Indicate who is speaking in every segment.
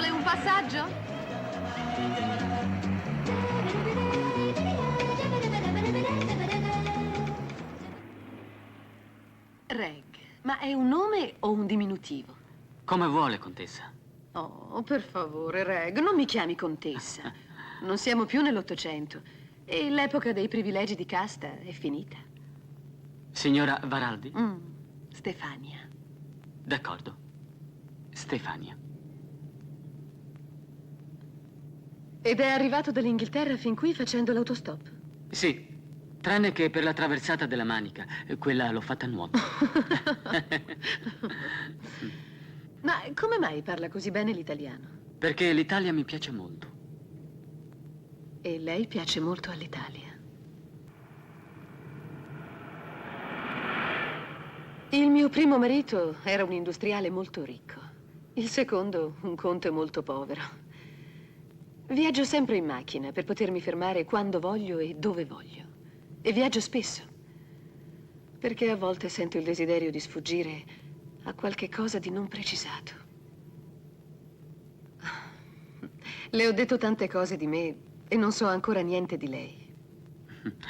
Speaker 1: Vuole un passaggio? Reg, ma è un nome o un diminutivo?
Speaker 2: Come vuole, contessa.
Speaker 1: Oh, per favore, Reg, non mi chiami contessa. Non siamo più nell'Ottocento e l'epoca dei privilegi di casta è finita.
Speaker 2: Signora Varaldi?
Speaker 1: Stefania.
Speaker 2: D'accordo. Stefania.
Speaker 1: Ed è arrivato dall'Inghilterra fin qui facendo l'autostop?
Speaker 2: Sì, tranne che per la traversata della Manica. Quella l'ho fatta a nuoto.
Speaker 1: Ma come mai parla così bene l'italiano?
Speaker 2: Perché l'Italia mi piace molto.
Speaker 1: E lei piace molto all'Italia. Il mio primo marito era un industriale molto ricco. Il secondo, un conte molto povero. Viaggio sempre in macchina per potermi fermare quando voglio e dove voglio. E viaggio spesso. Perché a volte sento il desiderio di sfuggire a qualche cosa di non precisato. Le ho detto tante cose di me e non so ancora niente di lei.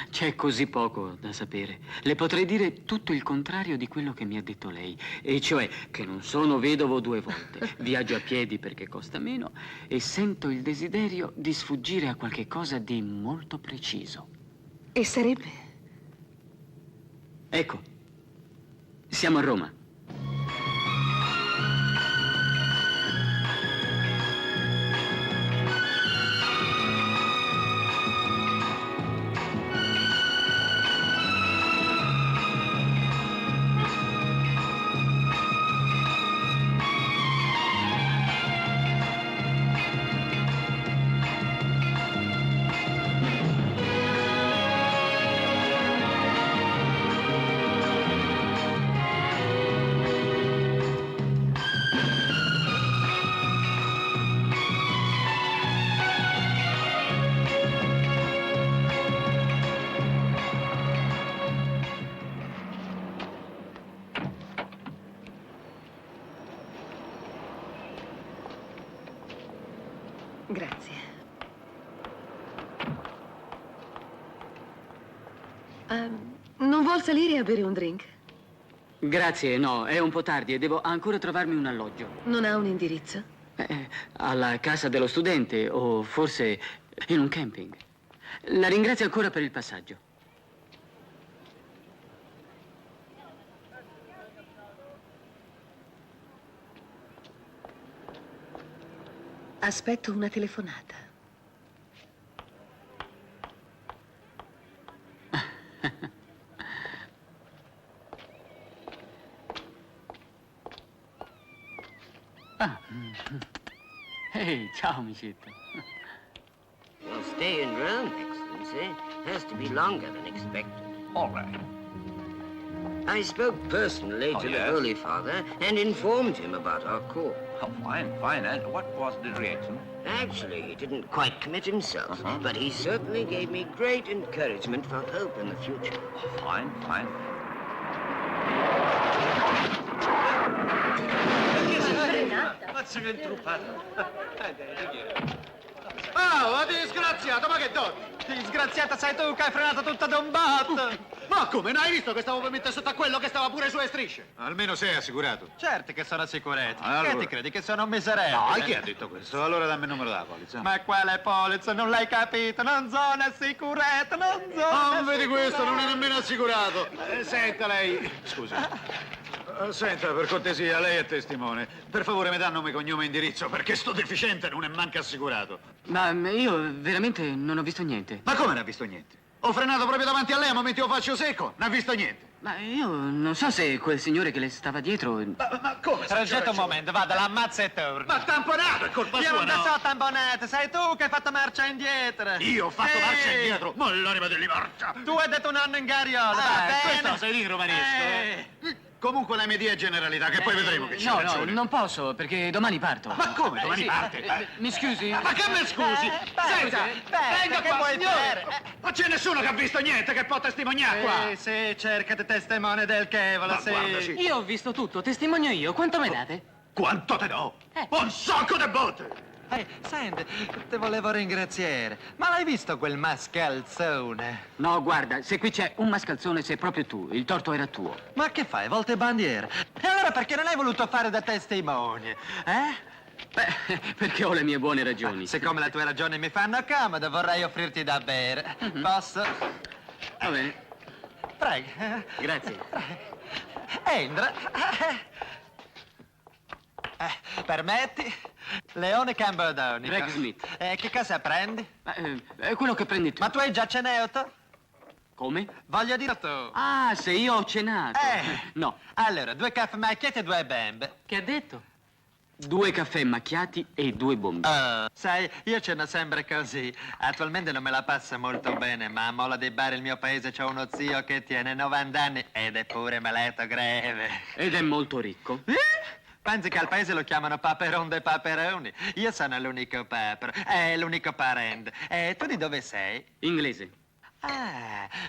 Speaker 2: C'è così poco da sapere. Le potrei dire tutto il contrario di quello che mi ha detto lei. E cioè che non sono vedovo 2 volte. Viaggio a piedi perché costa meno e sento il desiderio di sfuggire a qualche cosa di molto preciso.
Speaker 1: E sarebbe?
Speaker 2: Ecco, siamo a Roma.
Speaker 1: Grazie. Non vuol salire a bere un drink?
Speaker 2: Grazie, no, è un po' tardi e devo ancora trovarmi un alloggio.
Speaker 1: Non ha un indirizzo?
Speaker 2: Alla casa dello studente o forse in un camping. La ringrazio ancora per il passaggio.
Speaker 1: Aspetto una telefonata.
Speaker 2: Ehi, ciao, amicetto.
Speaker 3: Your stay in Rome, Excellency, has to be longer than expected.
Speaker 4: All right.
Speaker 3: I spoke personally to the
Speaker 4: yes?
Speaker 3: Holy Father and informed him about our call.
Speaker 4: Oh, fine, fine. And what was the reaction?
Speaker 3: Actually, he didn't quite commit himself, but he certainly gave me great encouragement for hope in the future.
Speaker 4: Fine, fine.
Speaker 5: Mazza che intruppato.
Speaker 6: Oh, ma disgraziato, ma che dormi?
Speaker 5: Disgraziata sei tu che hai frenato tutta da un botto.
Speaker 6: Ma come, non hai visto che stavo per mettere sotto a quello che stava pure sulle strisce? Almeno sei assicurato.
Speaker 5: Certo che sono assicurato.
Speaker 6: Allora.
Speaker 5: Che ti credi che sono un miserabile?
Speaker 6: No, chi ha detto questo? Allora dammi il numero della polizza.
Speaker 5: Ma quale polizza? Non l'hai capito? Non sono assicurato, non sono
Speaker 6: Non vedi questo, non è nemmeno assicurato. Senta lei. Scusa. Senta, per cortesia, lei è testimone. Per favore mi dà nome, cognome e indirizzo, perché sto deficiente non è manca assicurato.
Speaker 2: Ma io veramente non ho visto niente.
Speaker 6: Ma come non ha visto niente? Ho frenato proprio davanti a lei, a momenti lo faccio secco. Non ha visto niente.
Speaker 2: Ma io non so se quel signore che le stava dietro...
Speaker 6: Ma come?
Speaker 5: Progetto un momento, vada, l'ammazza e torna.
Speaker 6: Ma tamponato, è colpa
Speaker 5: Io
Speaker 6: sua,
Speaker 5: non te
Speaker 6: no?
Speaker 5: so tamponato, sei tu che hai fatto marcia indietro.
Speaker 6: Io ho fatto
Speaker 5: Sì.
Speaker 6: marcia indietro. Ma l'anima degli marcia.
Speaker 5: Tu hai detto un anno in gariola, va bene.
Speaker 6: Questo lo sai dire romanesco, Comunque la mia idea è generalità, che poi vedremo che c'è
Speaker 2: No,
Speaker 6: ragione.
Speaker 2: non posso, perché domani parto.
Speaker 6: Ma come? Domani
Speaker 2: sì,
Speaker 6: parte?
Speaker 2: mi scusi?
Speaker 6: Ma che mi scusi? Senta, venga
Speaker 5: che
Speaker 6: qua,
Speaker 5: vuoi
Speaker 6: signore!
Speaker 5: fare?
Speaker 6: Ma c'è nessuno che ha visto niente, che può testimoniare qua!
Speaker 5: Sì, cercate testimone del chevolo,
Speaker 6: Ma
Speaker 5: sì.
Speaker 6: guarda, sì.
Speaker 2: Io ho visto tutto, testimonio io. Quanto me date?
Speaker 6: Quanto te do? Un sacco di botte!
Speaker 5: Senti, te volevo ringraziare. Ma l'hai visto quel mascalzone?
Speaker 2: No, guarda, se qui c'è un mascalzone sei proprio tu. Il torto era tuo.
Speaker 5: Ma che fai, volte bandiera? E allora perché non hai voluto fare da testimone?
Speaker 2: Beh, perché ho le mie buone ragioni.
Speaker 5: Siccome le tue ragioni mi fanno comodo, vorrei offrirti da bere. Posso?
Speaker 2: Va bene,
Speaker 5: Prego.
Speaker 2: grazie.
Speaker 5: Entra. Permetti? Leone Cambodonico.
Speaker 2: Greg Smith.
Speaker 5: Che cosa prendi?
Speaker 2: È quello che prendi tu.
Speaker 5: Ma tu hai già cenato?
Speaker 2: Come?
Speaker 5: Voglio dire tu.
Speaker 2: Ah, se io ho cenato. No.
Speaker 5: Allora, 2 caffè macchiati e 2 bembe.
Speaker 2: Che ha detto? 2 caffè macchiati e 2 bombe.
Speaker 5: Sai, io ceno sempre così. Attualmente non me la passa molto bene, ma a Mola dei Bar, il mio paese, c'ho uno zio che tiene 90 anni ed è pure malato greve.
Speaker 2: Ed è molto ricco.
Speaker 5: Pensi che al paese lo chiamano Paperon dei Paperoni? Io sono l'unico papero, l'unico parente. E tu di dove sei?
Speaker 2: Inglese.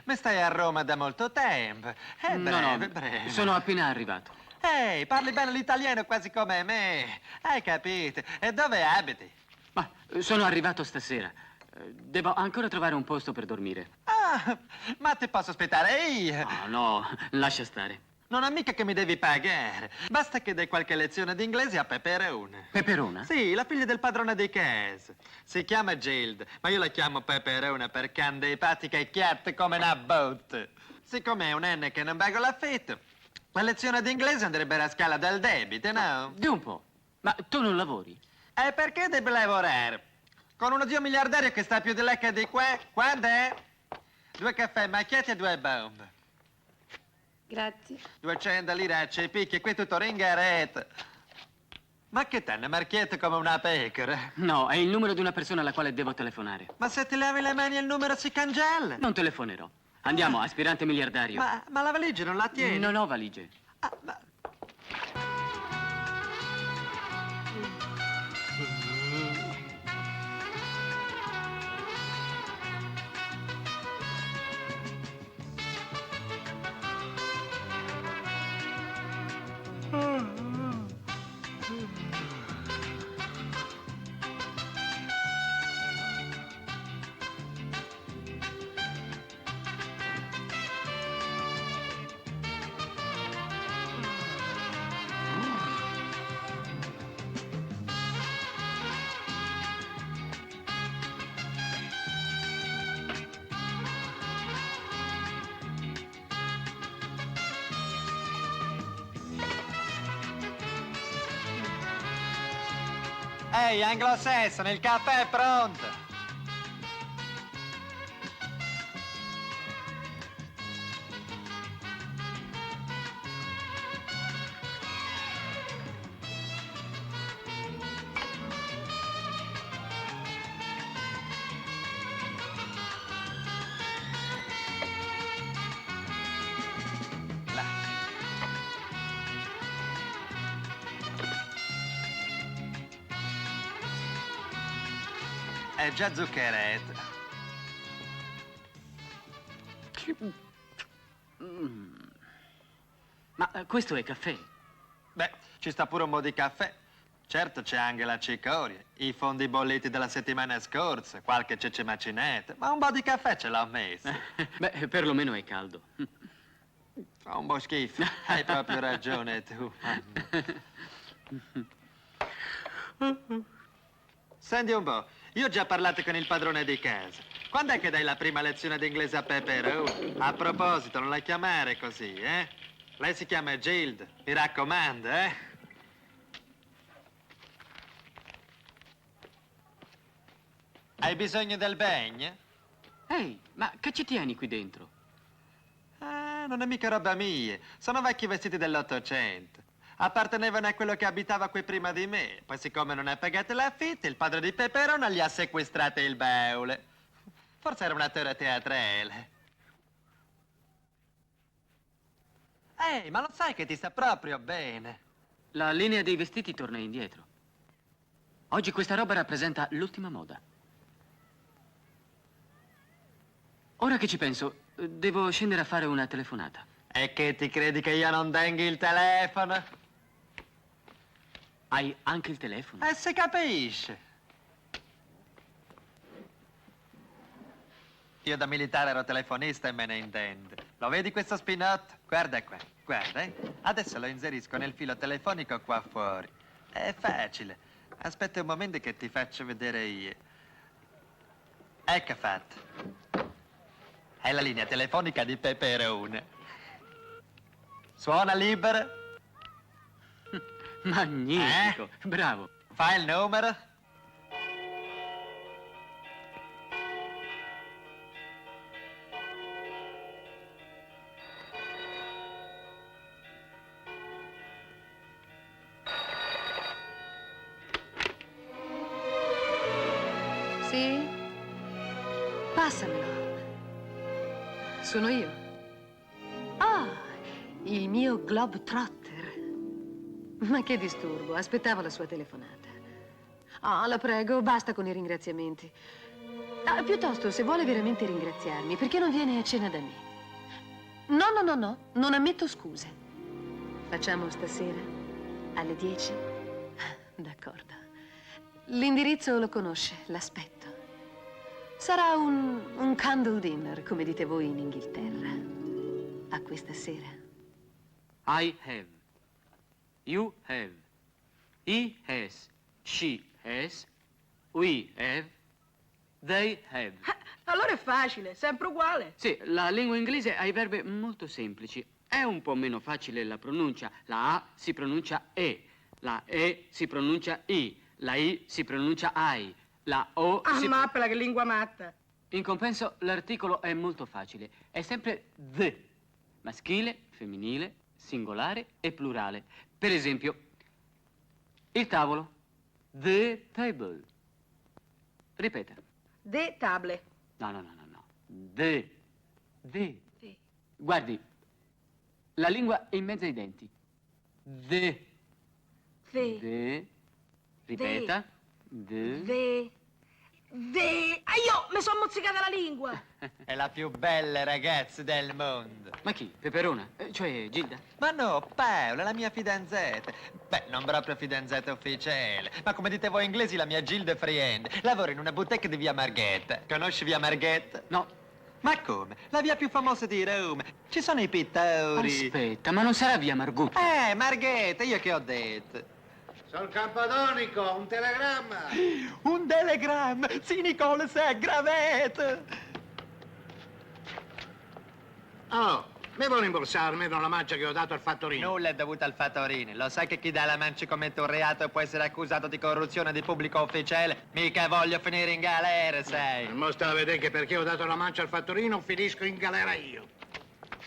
Speaker 5: Ma stai a Roma da molto tempo. Breve.
Speaker 2: Sono appena arrivato.
Speaker 5: Ehi, parli bene l'italiano quasi come me. Hai capito? E dove abiti?
Speaker 2: Ma sono arrivato stasera. Devo ancora trovare un posto per dormire.
Speaker 5: Ma ti posso aspettare io?
Speaker 2: No, lascia stare.
Speaker 5: Non è mica che mi devi pagare. Basta che dai qualche lezione di inglese a Peperone.
Speaker 2: Peperona?
Speaker 5: Sì, la figlia del padrone di casa. Si chiama Gild, ma io la chiamo Peperone perché anda epatica e chiatta come una botte. Siccome è un N che non pago l'affitto, la lezione di inglese andrebbe a scala del debito, no?
Speaker 2: Di un po'. Ma tu non lavori?
Speaker 5: E perché devi lavorare? Con uno zio miliardario che sta più di là che di qua? Quando è? 2 caffè macchiati e 2 bombe.
Speaker 7: Grazie.
Speaker 5: 200 lire a cepicchi e qui tutto ringaretto. Ma che t'hanno marchietto come una pecora?
Speaker 2: No, è il numero di una persona alla quale devo telefonare.
Speaker 5: Ma se ti lavi le mani il numero si cancella.
Speaker 2: Non telefonerò. Andiamo, aspirante miliardario.
Speaker 5: Ma la valigia non la tieni?
Speaker 2: Non ho valigie.
Speaker 5: Ma... Ehi, anglosassone, il caffè è pronto. È già zuccheretto.
Speaker 2: Ma questo è caffè?
Speaker 5: Beh, ci sta pure un po' di caffè. Certo c'è anche la cicoria, i fondi bolliti della settimana scorsa, qualche cece macinetta, ma un po' di caffè ce l'ho messo.
Speaker 2: Beh, perlomeno è caldo.
Speaker 5: Fa un po' schifo. Hai proprio ragione tu. Senti un po', io ho già parlato con il padrone di casa. Quando è che dai la prima lezione di inglese a Peperone? A proposito, non la chiamare così, eh? Lei si chiama Gild, mi raccomando, eh? Hai bisogno del bagno?
Speaker 2: Ehi, ma che ci tieni qui dentro?
Speaker 5: Non è mica roba mia. Sono vecchi vestiti dell'800. Appartenevano a quello che abitava qui prima di me. Poi, siccome non ha pagato l'affitto, il padre di Peperone gli ha sequestrato il baule. Forse era una teoria teatrale. Ehi, ma lo sai che ti sta proprio bene?
Speaker 2: La linea dei vestiti torna indietro. Oggi questa roba rappresenta l'ultima moda. Ora che ci penso, devo scendere a fare una telefonata.
Speaker 5: E che ti credi che io non tengo il telefono?
Speaker 2: Hai anche il telefono?
Speaker 5: Si capisce. Io da militare ero telefonista e me ne intendo. Lo vedi questo spinotto? Guarda qua, guarda, eh. Adesso lo inserisco nel filo telefonico qua fuori. È facile. Aspetta un momento che ti faccio vedere io. Ecco fatto. È la linea telefonica di Peperone. Suona libera?
Speaker 2: Magnifico, bravo.
Speaker 5: Fai il numero?
Speaker 1: Sì? Passamelo. Sono io. Ah, il mio Globetrotter. Ma che disturbo, aspettavo la sua telefonata. Ah, la prego, basta con i ringraziamenti. Ah, piuttosto, se vuole veramente ringraziarmi, perché non viene a cena da me? No, non ammetto scuse. Facciamo stasera? Alle 10? D'accordo. L'indirizzo lo conosce, l'aspetto. Sarà un candle dinner, come dite voi in Inghilterra. A questa sera.
Speaker 2: I have. You have. He has. She has. We have. They have.
Speaker 7: Allora è facile, sempre uguale.
Speaker 2: Sì, la lingua inglese ha i verbi molto semplici. È un po' meno facile la pronuncia. La A si pronuncia E. La E si pronuncia I. La I si pronuncia I. La O
Speaker 7: Ah,
Speaker 2: si...
Speaker 7: mappela, che lingua matta.
Speaker 2: In compenso, l'articolo è molto facile. È sempre the. Maschile, femminile, singolare e plurale. Per esempio, il tavolo. The table. Ripeta.
Speaker 7: De table.
Speaker 2: No. The.
Speaker 7: De.
Speaker 2: Guardi, la lingua è in mezzo ai denti. The.
Speaker 7: Ve.
Speaker 2: Ripeta. The.
Speaker 7: Ve. Ah, io mi sono mozzicata la lingua.
Speaker 5: È la più bella ragazza del mondo.
Speaker 2: Ma chi? Peperona? Cioè Gilda?
Speaker 5: Ma no, Paola, la mia fidanzata. Beh, non proprio fidanzata ufficiale, ma come dite voi inglesi, la mia Gilda friend. Lavora in una boutique di via Marghetta. Conosci via Marghetta?
Speaker 2: No.
Speaker 5: Ma come? La via più famosa di Roma. Ci sono i pittori.
Speaker 2: Aspetta, ma non sarà via Margutta?
Speaker 5: Marghetta, io che ho detto?
Speaker 8: Sono Campodonico, un telegramma.
Speaker 5: Un telegramma! Sì, Nicola, si è aggravato!
Speaker 8: Oh, mi vuole rimborsarmi per la mancia che ho dato al fattorino?
Speaker 5: Nulla è dovuto al fattorino. Lo sai che chi dà la mancia commette un reato e può essere accusato di corruzione di pubblico ufficiale? Mica voglio finire in galera, sai?
Speaker 8: Mo sta a vedere che perché ho dato la mancia al fattorino finisco in galera io.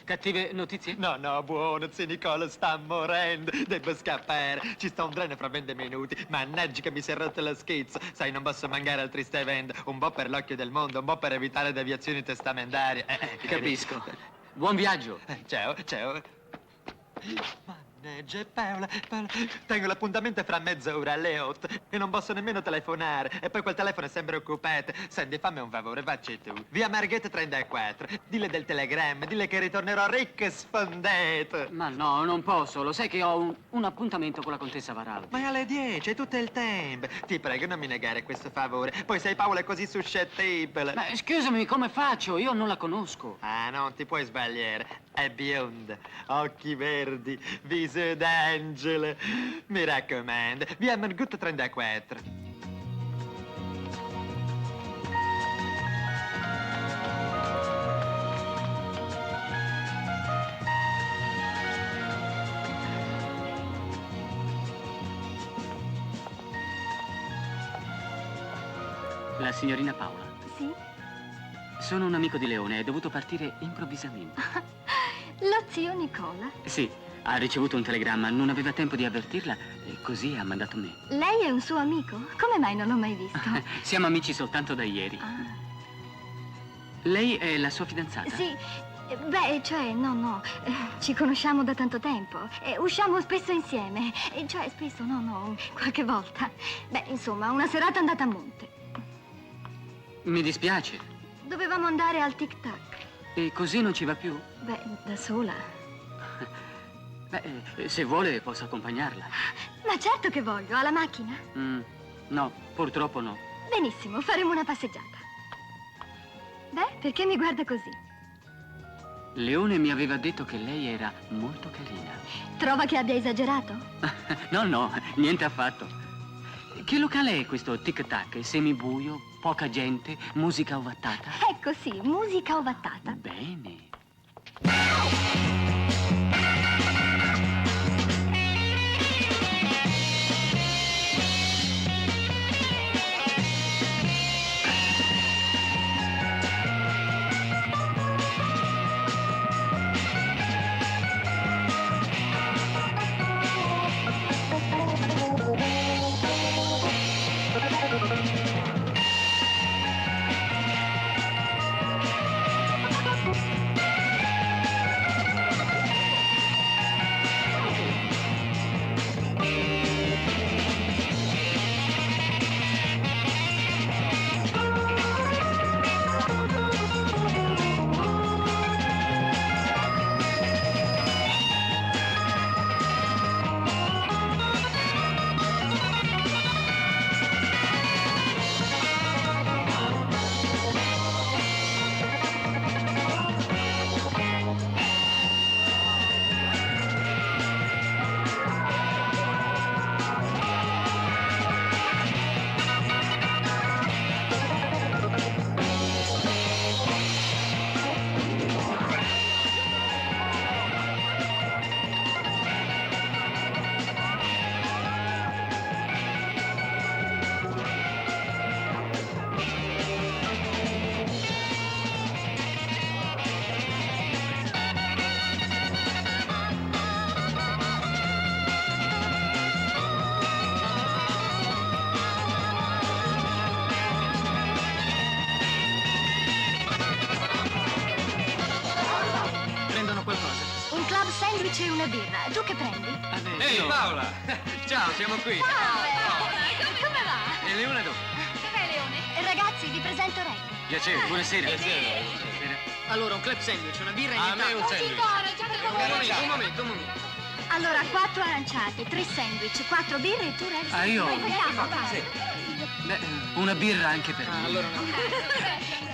Speaker 2: Cattive notizie?
Speaker 5: No, buono, zio Nicola sta morendo. Devo scappare. Ci sta un treno fra 20 minuti. Mannaggia che mi si è rotto lo schizzo. Sai, non posso mancare al triste evento. Un po' per l'occhio del mondo, un po' per evitare deviazioni testamentarie.
Speaker 2: Capisco. Buon viaggio.
Speaker 5: Ciao. Mannaggia, Paola. Tengo l'appuntamento fra mezz'ora alle 8 e non posso nemmeno telefonare. E poi quel telefono è sempre occupato. Senti, fammi un favore, facci tu. Via Marghetta 34. Dille del telegramma, dille che ritornerò ricco e sfondato.
Speaker 2: Ma no, non posso. Lo sai che ho un appuntamento con la contessa Varaldi.
Speaker 5: Ma è alle 10, è tutto il tempo. Ti prego, non mi negare questo favore. Poi sei Paola è così suscettibile.
Speaker 2: Ma scusami, come faccio? Io non la conosco.
Speaker 5: Ah, non ti puoi sbagliare. È bionda, occhi verdi, viso d'angelo. Mi raccomando, via Margutta 34.
Speaker 2: La signorina Paola.
Speaker 9: Sì?
Speaker 2: Sono un amico di Leone, è dovuto partire improvvisamente.
Speaker 9: Lo zio Nicola.
Speaker 2: Sì, ha ricevuto un telegramma, non aveva tempo di avvertirla e così ha mandato me.
Speaker 9: Lei è un suo amico? Come mai non l'ho mai visto?
Speaker 2: Siamo amici soltanto da ieri.
Speaker 9: Ah.
Speaker 2: Lei è la sua fidanzata?
Speaker 9: Sì, beh, cioè, no, ci conosciamo da tanto tempo. Usciamo spesso insieme. Cioè, spesso, no, qualche volta. Beh, insomma, una serata andata a monte.
Speaker 2: Mi dispiace.
Speaker 9: Dovevamo andare al tic-tac.
Speaker 2: E così non ci va più?
Speaker 9: Beh, da sola.
Speaker 2: Beh, se vuole posso accompagnarla.
Speaker 9: Ma certo che voglio, alla macchina.
Speaker 2: No, purtroppo no.
Speaker 9: Benissimo, faremo una passeggiata. Beh, perché mi guarda così?
Speaker 2: Leone mi aveva detto che lei era molto carina.
Speaker 9: Trova che abbia esagerato?
Speaker 2: No, niente affatto. Che locale è questo tic-tac? Semibuio, poca gente, musica ovattata?
Speaker 9: Ecco sì, musica ovattata.
Speaker 2: Bene.
Speaker 9: Sandwich e una birra. Tu che prendi?
Speaker 10: Ehi, Paola! Ciao, siamo qui.
Speaker 9: Ciao! Come va?
Speaker 10: E Leone dove?
Speaker 9: Dov'è Leone? Ragazzi, vi presento Reg.
Speaker 10: Piacere.
Speaker 2: Buonasera.
Speaker 10: Allora, un club sandwich, una birra e
Speaker 6: A me un sandwich.
Speaker 10: Un momento.
Speaker 9: Allora, 4 aranciati, 3 sandwich, 4 birre e tu Reg.
Speaker 2: Ah, io?
Speaker 9: Andiamo, vai.
Speaker 2: Beh, una birra anche per me.
Speaker 10: Allora no.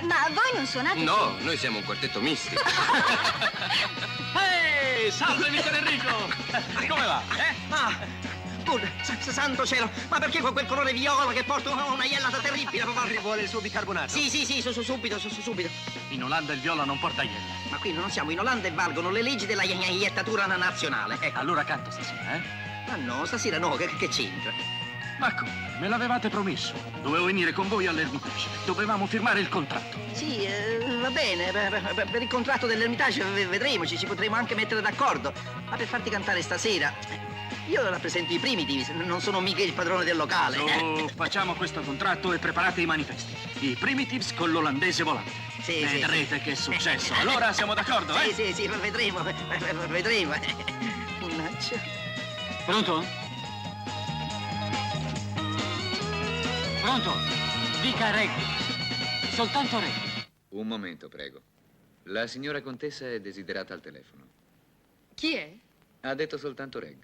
Speaker 9: Ma voi non suonate?
Speaker 10: No, noi siamo un quartetto misti.
Speaker 6: Ehi, salve mister Enrico! Come va?
Speaker 3: Santo cielo, ma perché con quel colore viola che porta una iellata terribile?
Speaker 5: Vuole il suo bicarbonato?
Speaker 3: Sì, subito.
Speaker 6: In Olanda il viola non porta iella.
Speaker 3: Ma qui non siamo in Olanda e valgono le leggi della iettatura nazionale. Ecco.
Speaker 6: Allora canto stasera, eh?
Speaker 3: Ma no, stasera no, che c'entra?
Speaker 6: Ma come? Me l'avevate promesso. Dovevo venire con voi all'Ermitage. Dovevamo firmare il contratto.
Speaker 3: Sì, va bene, per il contratto dell'Ermitage vedremo, ci potremo anche mettere d'accordo. Ma per farti cantare stasera, io rappresento i Primitives, non sono mica il padrone del locale.
Speaker 6: Facciamo questo contratto e preparate i manifesti. I Primitives con l'olandese volante.
Speaker 3: Sì,
Speaker 6: Vedrete che successo. Allora siamo d'accordo, eh?
Speaker 3: Sì, vedremo. Mannaggia.
Speaker 2: Pronto? Pronto? Dica Reg. Soltanto Reg.
Speaker 11: Un momento, prego. La signora contessa è desiderata al telefono.
Speaker 1: Chi è?
Speaker 11: Ha detto soltanto Reg.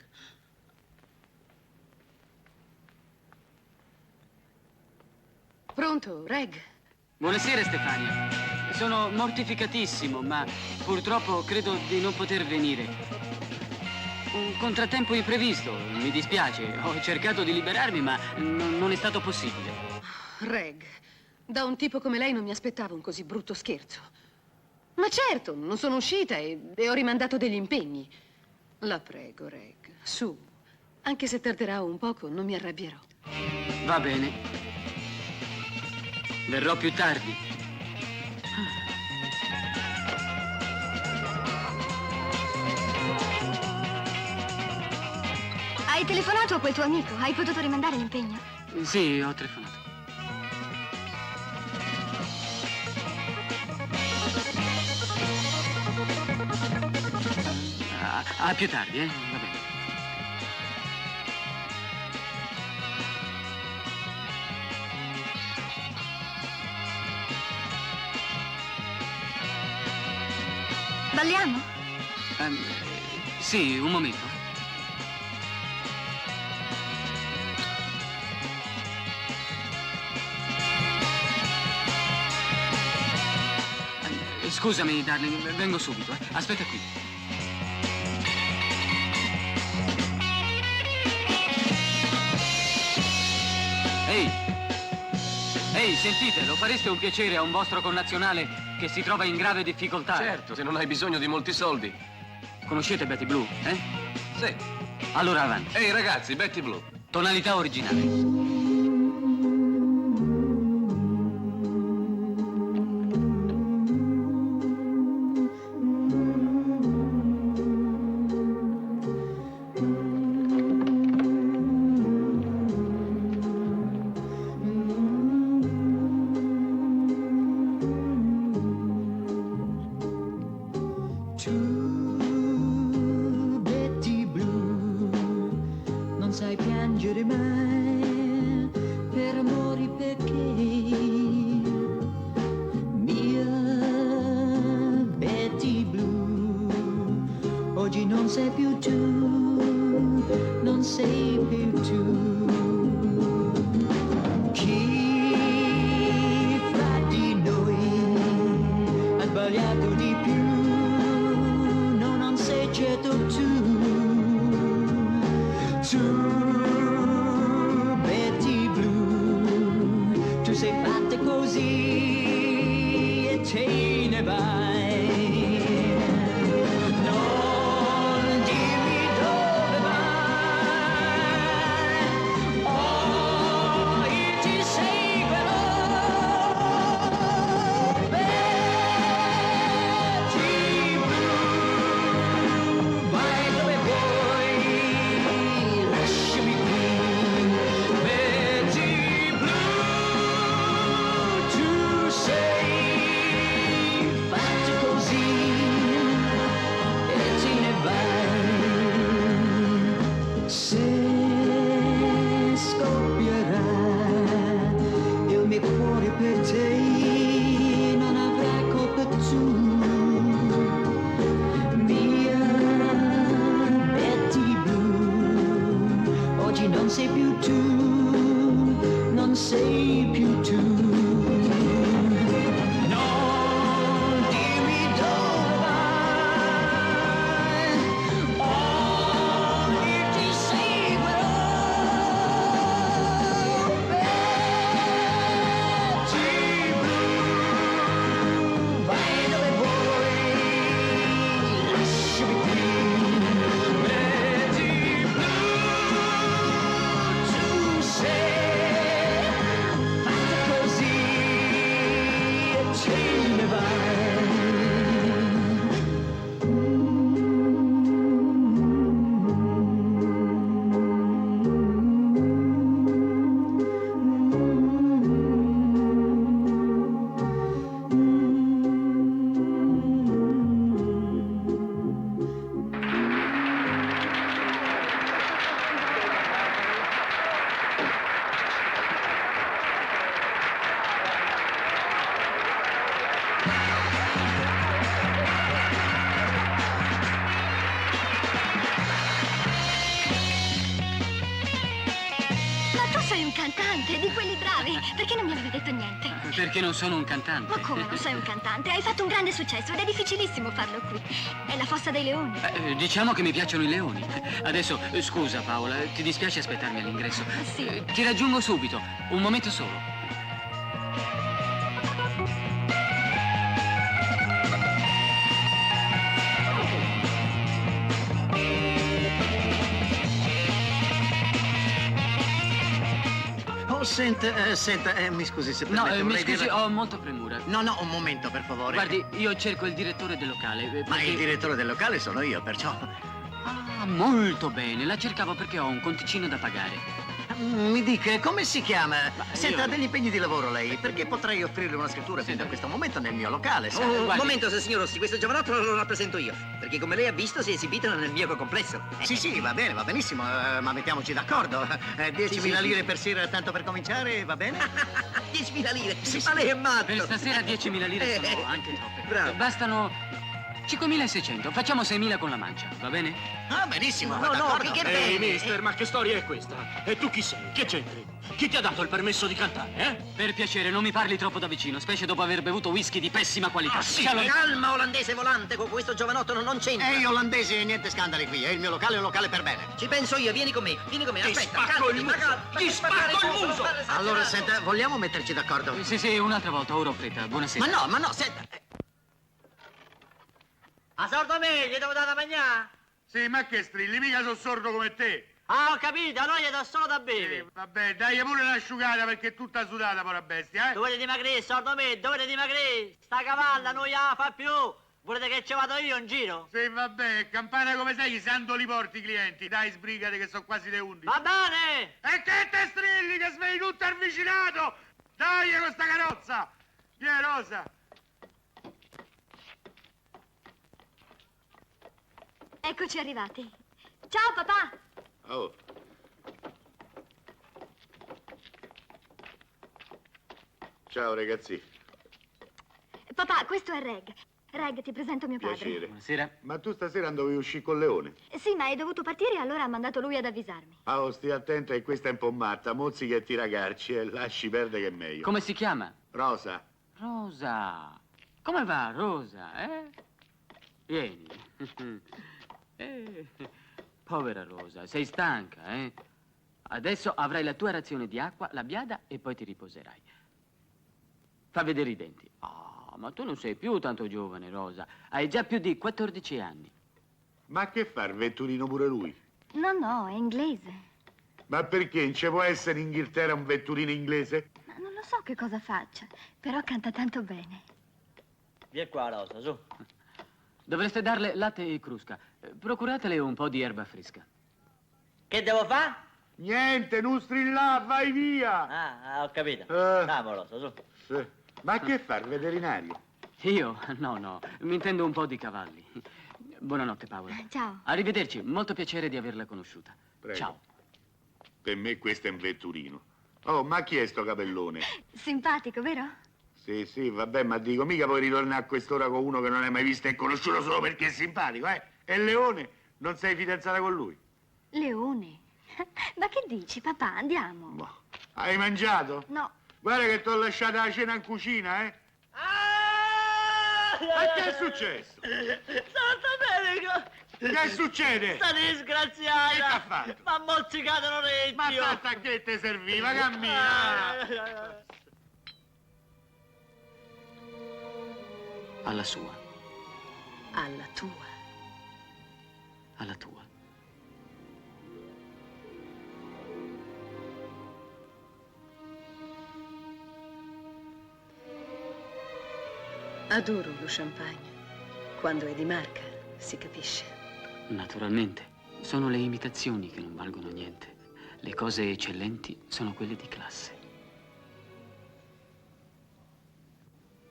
Speaker 1: Pronto, Reg?
Speaker 2: Buonasera, Stefania. Sono mortificatissimo, ma purtroppo credo di non poter venire. Un contrattempo imprevisto, mi dispiace. Ho cercato di liberarmi, ma non è stato possibile.
Speaker 1: Reg, da un tipo come lei non mi aspettavo un così brutto scherzo. Ma certo, non sono uscita e ho rimandato degli impegni. La prego, Reg, su. Anche se tarderà un poco, non mi arrabbierò.
Speaker 2: Va bene. Verrò più tardi.
Speaker 9: Hai telefonato a quel tuo amico? Hai potuto rimandare l'impegno?
Speaker 2: Sì, ho telefonato. A più tardi, va bene.
Speaker 9: Balliamo?
Speaker 2: Sì, un momento. Scusami, darling, vengo subito. Aspetta qui. Ehi! Ehi, sentite, lo fareste un piacere a un vostro connazionale che si trova in grave difficoltà?
Speaker 10: Certo, se non hai bisogno di molti soldi.
Speaker 2: Conoscete Betty Blue, eh?
Speaker 10: Sì.
Speaker 2: Allora avanti.
Speaker 10: Ehi, ragazzi, Betty Blue.
Speaker 2: Tonalità originale.
Speaker 12: Betty Blue, non sai piangere mai per amori perché mia Betty Blue, oggi non sei più tu, non sei più tu. Chi fra di noi ha sbagliato di più? Sei certo tu, Betty Blue, tu sei fatta così e te ne vai. Non dirmi dove vai, oh, io ti seguirò. Betty Blue, vai dove vuoi, lasciami qui. Betty Blue, tu sei fatta così e te ne vai. Se scoppierà il mio cuore per te, non avrai colpa tu. Oggi non sei più tu, non sei più tu. Non dirmi dove vai, oh, io ti seguirò. Betty Blue, vai dove vuoi, lasciami qui. Betty fatta così e ce ne vai.
Speaker 9: Sei un cantante, di quelli bravi. Perché non mi avevi detto niente?
Speaker 2: Perché non sono un cantante.
Speaker 9: Ma come non sei un cantante? Hai fatto un grande successo ed è difficilissimo farlo qui. È la fossa dei leoni.
Speaker 2: Diciamo che mi piacciono i leoni. Adesso, scusa Paola, ti dispiace aspettarmi all'ingresso?
Speaker 9: Sì.
Speaker 2: Ti raggiungo subito, un momento solo.
Speaker 8: Senta, mi scusi se
Speaker 2: No,
Speaker 8: permette,
Speaker 2: mi
Speaker 8: vorrei
Speaker 2: scusi,
Speaker 8: dire-
Speaker 2: ho molta premura.
Speaker 8: No, un momento, per favore.
Speaker 2: Guardi, io cerco il direttore del locale.
Speaker 8: Ma
Speaker 2: perché-
Speaker 8: il direttore del locale sono io, perciò...
Speaker 2: Ah, molto bene, la cercavo perché ho un conticino da pagare.
Speaker 8: Mi dica, come si chiama? Senta,
Speaker 2: io-
Speaker 8: ha degli impegni di lavoro lei, perché potrei offrirle una scrittura fin da questo momento nel mio locale, sa?
Speaker 3: Un momento, signor Rossi, questo giovanotto lo rappresento io, perché come lei ha visto si è esibito nel mio complesso.
Speaker 8: Sì, va bene, va benissimo, ma mettiamoci d'accordo. 10.000
Speaker 3: sì.
Speaker 8: lire per sera, tanto per cominciare, va bene?
Speaker 3: 10.000 lire? Ma lei è matto!
Speaker 2: Per stasera 10.000 lire sono anche troppe.
Speaker 3: Bravo.
Speaker 2: Bastano 5.600, facciamo 6.000 con la mancia, va bene?
Speaker 3: Ah, benissimo,
Speaker 7: No,
Speaker 3: d'accordo.
Speaker 7: che
Speaker 8: Ehi,
Speaker 7: bene.
Speaker 8: mister, ma che storia è questa? E tu chi sei? Che c'entri? Chi ti ha dato il permesso di cantare, eh?
Speaker 2: Per piacere, non mi parli troppo da vicino, specie dopo aver bevuto whisky di pessima qualità.
Speaker 3: Calma, olandese volante, con questo giovanotto non c'entra.
Speaker 8: Ehi, olandesi, e niente scandali qui, il mio locale è un locale per bene.
Speaker 3: Ci penso io, vieni con me,
Speaker 8: Ti
Speaker 3: aspetta.
Speaker 8: spacco il muso! Ti spacco il muso!
Speaker 3: Allora, senta, vogliamo metterci d'accordo?
Speaker 2: Sì, un'altra volta, ora ho fretta, buonasera.
Speaker 3: Ma no, senta.
Speaker 7: A sordo me, gli devo dare da mangiare?
Speaker 6: Sì, ma che strilli, mica sono sordo come te.
Speaker 7: Ah, ho capito, allora gli do solo da bere.
Speaker 6: Vabbè, dai pure un'asciugata perché è tutta sudata, pora bestia,
Speaker 7: Dovete dimagrire, sordo me, dovete dimagrire. Sta cavalla non la fa più. Volete che ci vado io in giro?
Speaker 6: Sì, vabbè, campana come sei, santo li porti i clienti. Dai, sbrigate che sono quasi le 11.
Speaker 7: Va bene!
Speaker 6: E che te strilli, che svegli tutto al vicinato! Dai con sta carrozza! Vieni, Rosa!
Speaker 9: Eccoci arrivati. Ciao, papà.
Speaker 6: Oh. Ciao, ragazzi.
Speaker 9: Papà, questo è Reg. Reg, ti presento mio padre.
Speaker 6: Piacere.
Speaker 2: Buonasera.
Speaker 6: Ma tu stasera dovevi uscire con Leone.
Speaker 9: Sì, ma è dovuto partire e allora ha mandato lui ad avvisarmi.
Speaker 6: Ah, oh, stia attento che questa è un po' matta. Mozzichi e tiragarci e lasci perdere che è meglio.
Speaker 2: Come si chiama?
Speaker 6: Rosa.
Speaker 2: Rosa. Come va, Rosa, Vieni. Povera Rosa, sei stanca, Adesso avrai la tua razione di acqua, la biada e poi ti riposerai. Fa vedere i denti. Ah, ma tu non sei più tanto giovane, Rosa. Hai già più di 14 anni.
Speaker 6: Ma che fa il vetturino pure lui?
Speaker 9: No, è inglese.
Speaker 6: Ma perché non ci può essere in Inghilterra un vetturino inglese?
Speaker 9: Ma non lo so che cosa faccia, però canta tanto bene.
Speaker 7: Vieni qua, Rosa, su.
Speaker 2: Dovreste darle latte e crusca. Procuratele un po' di erba fresca.
Speaker 7: Che devo fare?
Speaker 6: Niente, non strillà, vai via!
Speaker 7: Ah, ho capito.
Speaker 6: Eh.
Speaker 7: Andiamo, Rosa, su.
Speaker 6: Sì. Ma che fa il veterinario?
Speaker 2: Io? No, mi intendo un po' di cavalli. Buonanotte, Paola.
Speaker 9: Ciao.
Speaker 2: Arrivederci, molto piacere di averla conosciuta.
Speaker 6: Prego.
Speaker 2: Ciao.
Speaker 6: Per me questo è un vetturino. Oh, ma chi è sto capellone?
Speaker 9: Simpatico, vero?
Speaker 6: Sì, vabbè, ma dico, mica puoi ritornare a quest'ora con uno che non hai mai visto e conosciuto solo perché è simpatico, E Leone? Non sei fidanzata con lui?
Speaker 9: Leone. Ma che dici, papà? Andiamo.
Speaker 6: Boh. Hai mangiato?
Speaker 9: No.
Speaker 6: Guarda che ti ho lasciato la cena in cucina,
Speaker 7: Ah!
Speaker 6: E che è successo?
Speaker 7: Santo Medico!
Speaker 6: Che succede?
Speaker 7: Sta disgraziata!
Speaker 6: Che t'ha fatto?
Speaker 7: M'ha mozzicato l'orecchio!
Speaker 6: Ma fatta che te serviva, cammina!
Speaker 2: Alla sua.
Speaker 1: Alla tua.
Speaker 2: Alla tua.
Speaker 1: Adoro lo champagne. Quando è di marca, si capisce.
Speaker 2: Naturalmente. Sono le imitazioni che non valgono niente. Le cose eccellenti sono quelle di classe.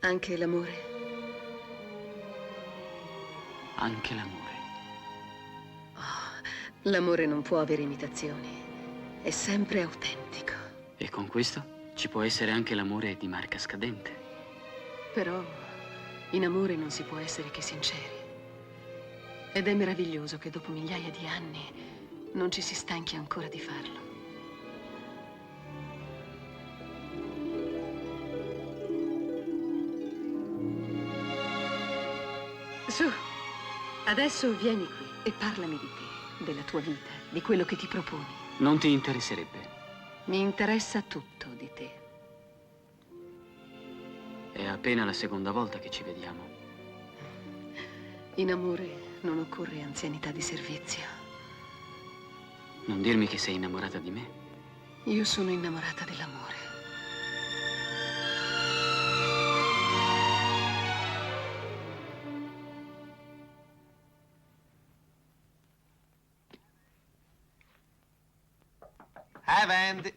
Speaker 1: Anche l'amore.
Speaker 2: Anche l'amore.
Speaker 1: L'amore non può avere imitazioni. È sempre autentico.
Speaker 2: E con questo ci può essere anche l'amore di marca scadente.
Speaker 1: Però in amore non si può essere che sinceri. Ed è meraviglioso che dopo migliaia di anni non ci si stanchi ancora di farlo. Su, adesso vieni qui e parlami di te, della tua vita, di quello che ti proponi.
Speaker 2: Non ti interesserebbe.
Speaker 1: Mi interessa tutto di te.
Speaker 2: È appena la seconda volta che ci vediamo.
Speaker 1: In amore non occorre anzianità di servizio.
Speaker 2: Non dirmi che sei innamorata di me.
Speaker 1: Io sono innamorata dell'amore.
Speaker 5: Vendi.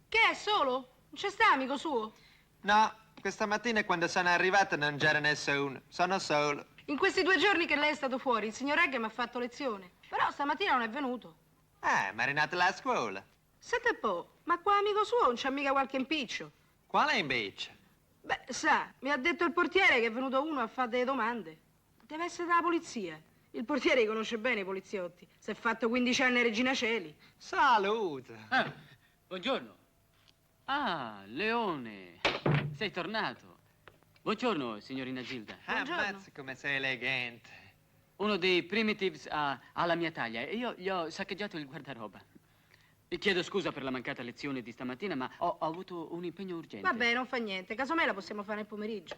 Speaker 7: Che è, solo? Non c'è sta, amico suo?
Speaker 5: No, questa mattina quando sono arrivata non c'era nessuno. Sono solo.
Speaker 7: In questi 2 giorni che lei è stato fuori, il signor Egg mi ha fatto lezione. Però stamattina non è venuto.
Speaker 5: Ma è rinato alla scuola.
Speaker 7: Senta un po', ma qua amico suo non c'è mica qualche impiccio?
Speaker 5: Quale invece?
Speaker 13: Beh, sa, mi ha detto il portiere che è venuto uno a fare delle domande. Deve essere della polizia. Il portiere conosce bene i poliziotti. Si è fatto 15 anni a Regina Coeli.
Speaker 5: Salute.
Speaker 2: Buongiorno. Ah, Leone. Sei tornato. Buongiorno, signorina Gilda.
Speaker 5: Ammazza come sei elegante.
Speaker 2: Uno dei primitives ha la mia taglia e io gli ho saccheggiato il guardaroba. E chiedo scusa per la mancata lezione di stamattina, ma ho avuto un impegno urgente.
Speaker 13: Vabbè, non fa niente. Casomai la possiamo fare nel pomeriggio.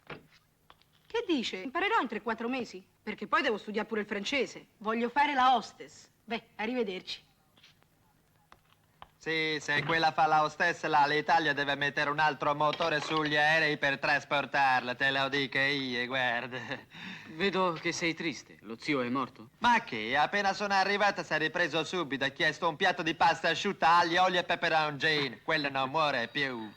Speaker 13: Che dice? Imparerò in 3-4 mesi. Perché poi devo studiare pure il francese. Voglio fare la hostess. Beh, arrivederci.
Speaker 5: Sì, se quella fa la hostess là, l'Italia deve mettere un altro motore sugli aerei per trasportarla, te lo dico io, guarda.
Speaker 2: Vedo che sei triste. Lo zio è morto?
Speaker 5: Ma che? Appena sono arrivata si è ripreso subito, ha chiesto un piatto di pasta asciutta, aglio, olio e peperoncino. Quello non muore più.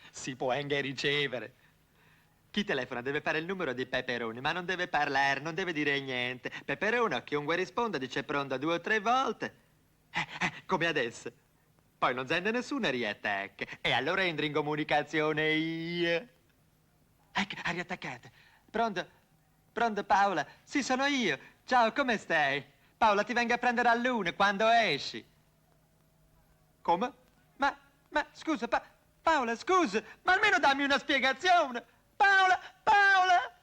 Speaker 5: Si può anche ricevere. Chi telefona deve fare il numero di Peperone, ma non deve parlare, non deve dire niente. Peperone, a chiunque risponda, dice pronto 2 o 3 volte. Come adesso. Poi non sente nessuno riattacca. E allora entro in comunicazione io. Ecco, ha riattaccato. Pronto? Pronto, Paola? Sì, sono io. Ciao, come stai? Paola, ti vengo a prendere all'1 quando esci. Come? Ma, scusa, Paola, scusa, ma almeno dammi una spiegazione. Paola, Paola!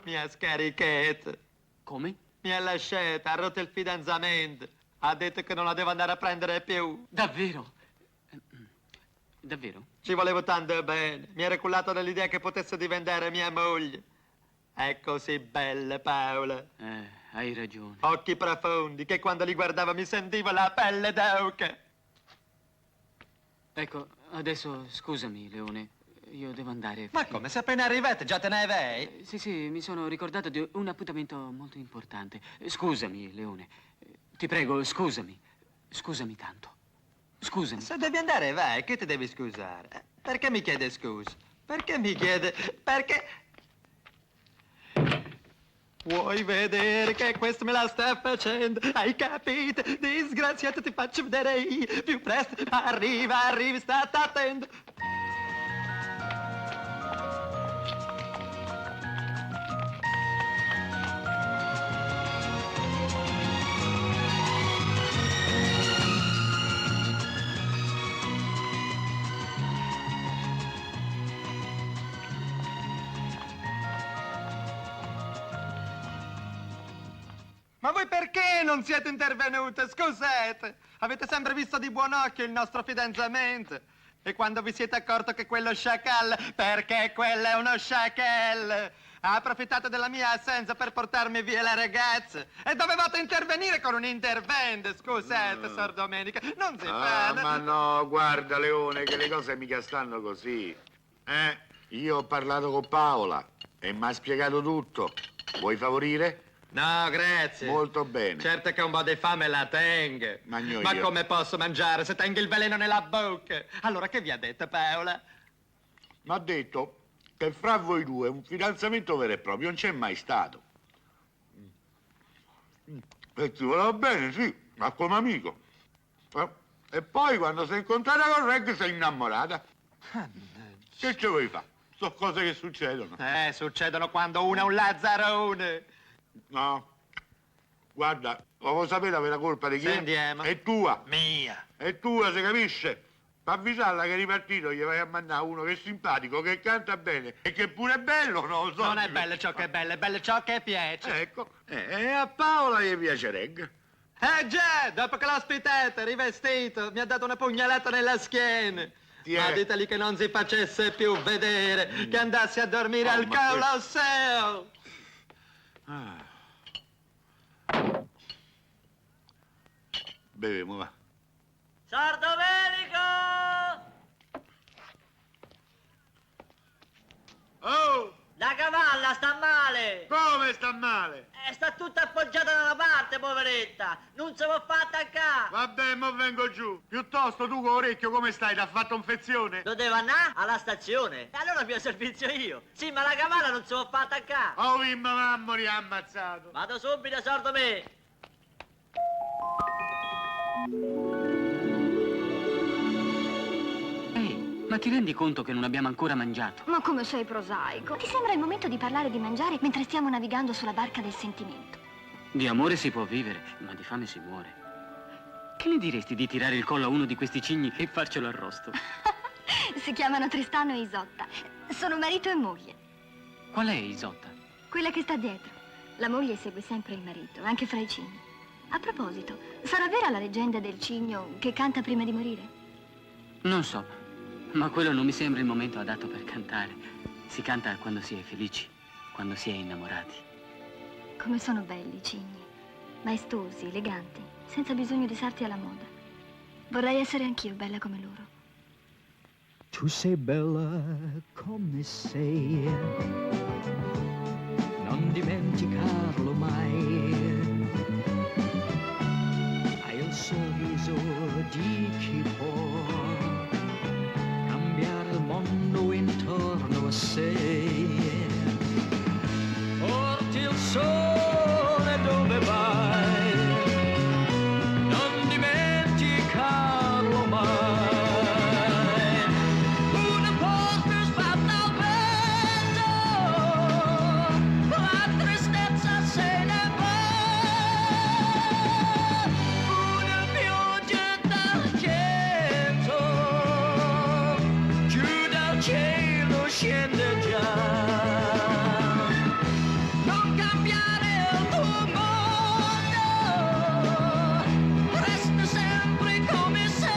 Speaker 5: Mi ha scaricato.
Speaker 2: Come?
Speaker 5: Mi ha lasciato, ha rotto il fidanzamento. Ha detto che non la devo andare a prendere più.
Speaker 2: Davvero? Davvero?
Speaker 5: Ci volevo tanto bene. Mi ero cullato nell'idea che potesse diventare mia moglie. È così bella, Paola.
Speaker 2: Hai ragione.
Speaker 5: Occhi profondi, che quando li guardavo mi sentivo la pelle d'oca.
Speaker 2: Ecco, adesso scusami, Leone. Io devo andare.
Speaker 5: Ma come, sei appena arrivato, già te ne vai?
Speaker 2: Sì, mi sono ricordato di un appuntamento molto importante. Scusami, Leone. Ti prego, scusami. Scusami tanto. Scusami.
Speaker 5: Se devi andare, vai, che ti devi scusare? Perché mi chiede scusa? Perché mi chiede... Perché... Vuoi vedere che questo me la sta facendo? Hai capito? Disgraziato, ti faccio vedere io. Più presto, arrivi, sta attento. Ma voi perché non siete intervenute? Scusate, avete sempre visto di buon occhio il nostro fidanzamento. E quando vi siete accorto che quello sciacallo, perché quello è uno sciacallo, ha approfittato della mia assenza per portarmi via la ragazza. E dovevate intervenire con un intervento, scusate, Sor Domenica, non si fa.
Speaker 8: Ma no, guarda, Leone, che le cose mica stanno così. Io ho parlato con Paola e mi ha spiegato tutto. Vuoi favorire?
Speaker 5: No, grazie.
Speaker 8: Molto bene.
Speaker 5: Certo che un po' di fame la tengo. Ma
Speaker 8: io.
Speaker 5: come posso mangiare se tengo il veleno nella bocca? Allora, che vi ha detto Paola?
Speaker 8: Mi ha detto che fra voi due un fidanzamento vero e proprio non c'è mai stato. E ti voleva bene, sì, ma come amico. E poi quando si è incontrata con Reg si è innamorata. Che ci vuoi fare? Sono cose che succedono.
Speaker 5: Succedono quando uno è un lazzarone.
Speaker 8: No, guarda, lo vuoi sapere la vera colpa di chi?
Speaker 5: Sentiamo.
Speaker 8: È tua.
Speaker 5: Mia.
Speaker 8: È tua, si capisce? Per avvisarla che è ripartito gli vai a mandare uno che è simpatico, che canta bene e che pure è bello, non lo so.
Speaker 5: Non è bello ciò che è bello, è bello ciò che piace.
Speaker 8: Ecco, e a Paola gli piace Reg.
Speaker 5: Già, dopo che l'ho ospitata, rivestito, mi ha dato una pugnalata nella schiena. Ma diteli che non si facesse più vedere, che andassi a dormire al Colosseo.
Speaker 8: Beviamo, va.
Speaker 7: Sor Domenico!
Speaker 8: Oh!
Speaker 7: Da cavallo! cavalla sta male!
Speaker 6: Come sta male?
Speaker 7: Sta tutta appoggiata da una parte, poveretta! Non si può fare attaccare!
Speaker 6: Vabbè, mo vengo giù. Piuttosto tu con l'orecchio come stai? T'ha fatto infezione?
Speaker 7: Dove deve andare? Alla stazione. E allora mio servizio io. Sì, ma la cavalla non si può fare attaccare.
Speaker 6: Oh, mamma mi ha ammazzato.
Speaker 7: Vado subito, sordo me.
Speaker 2: Ma ti rendi conto che non abbiamo ancora mangiato?
Speaker 9: Ma come sei prosaico? Ti sembra il momento di parlare di mangiare mentre stiamo navigando sulla barca del sentimento?
Speaker 2: Di amore si può vivere, ma di fame si muore. Che ne diresti di tirare il collo a uno di questi cigni e farcelo arrosto?
Speaker 9: Si chiamano Tristano e Isotta. Sono marito e moglie.
Speaker 2: Qual è Isotta?
Speaker 9: Quella che sta dietro. La moglie segue sempre il marito, anche fra i cigni. A proposito, sarà vera la leggenda del cigno che canta prima di morire?
Speaker 2: Non so, ma quello non mi sembra il momento adatto per cantare. Si canta quando si è felici, quando si è innamorati.
Speaker 9: Come sono belli i cigni. Maestosi, eleganti, senza bisogno di sarti alla moda. Vorrei essere anch'io bella come loro.
Speaker 12: Tu sei bella come sei, non dimenticarlo mai. Hai il sorriso di chi può cambiare il mondo intorno a sé. Porti il sole dove vai, non dimenticarlo mai. Scende già, non cambiare il tuo mondo, resta sempre come sei,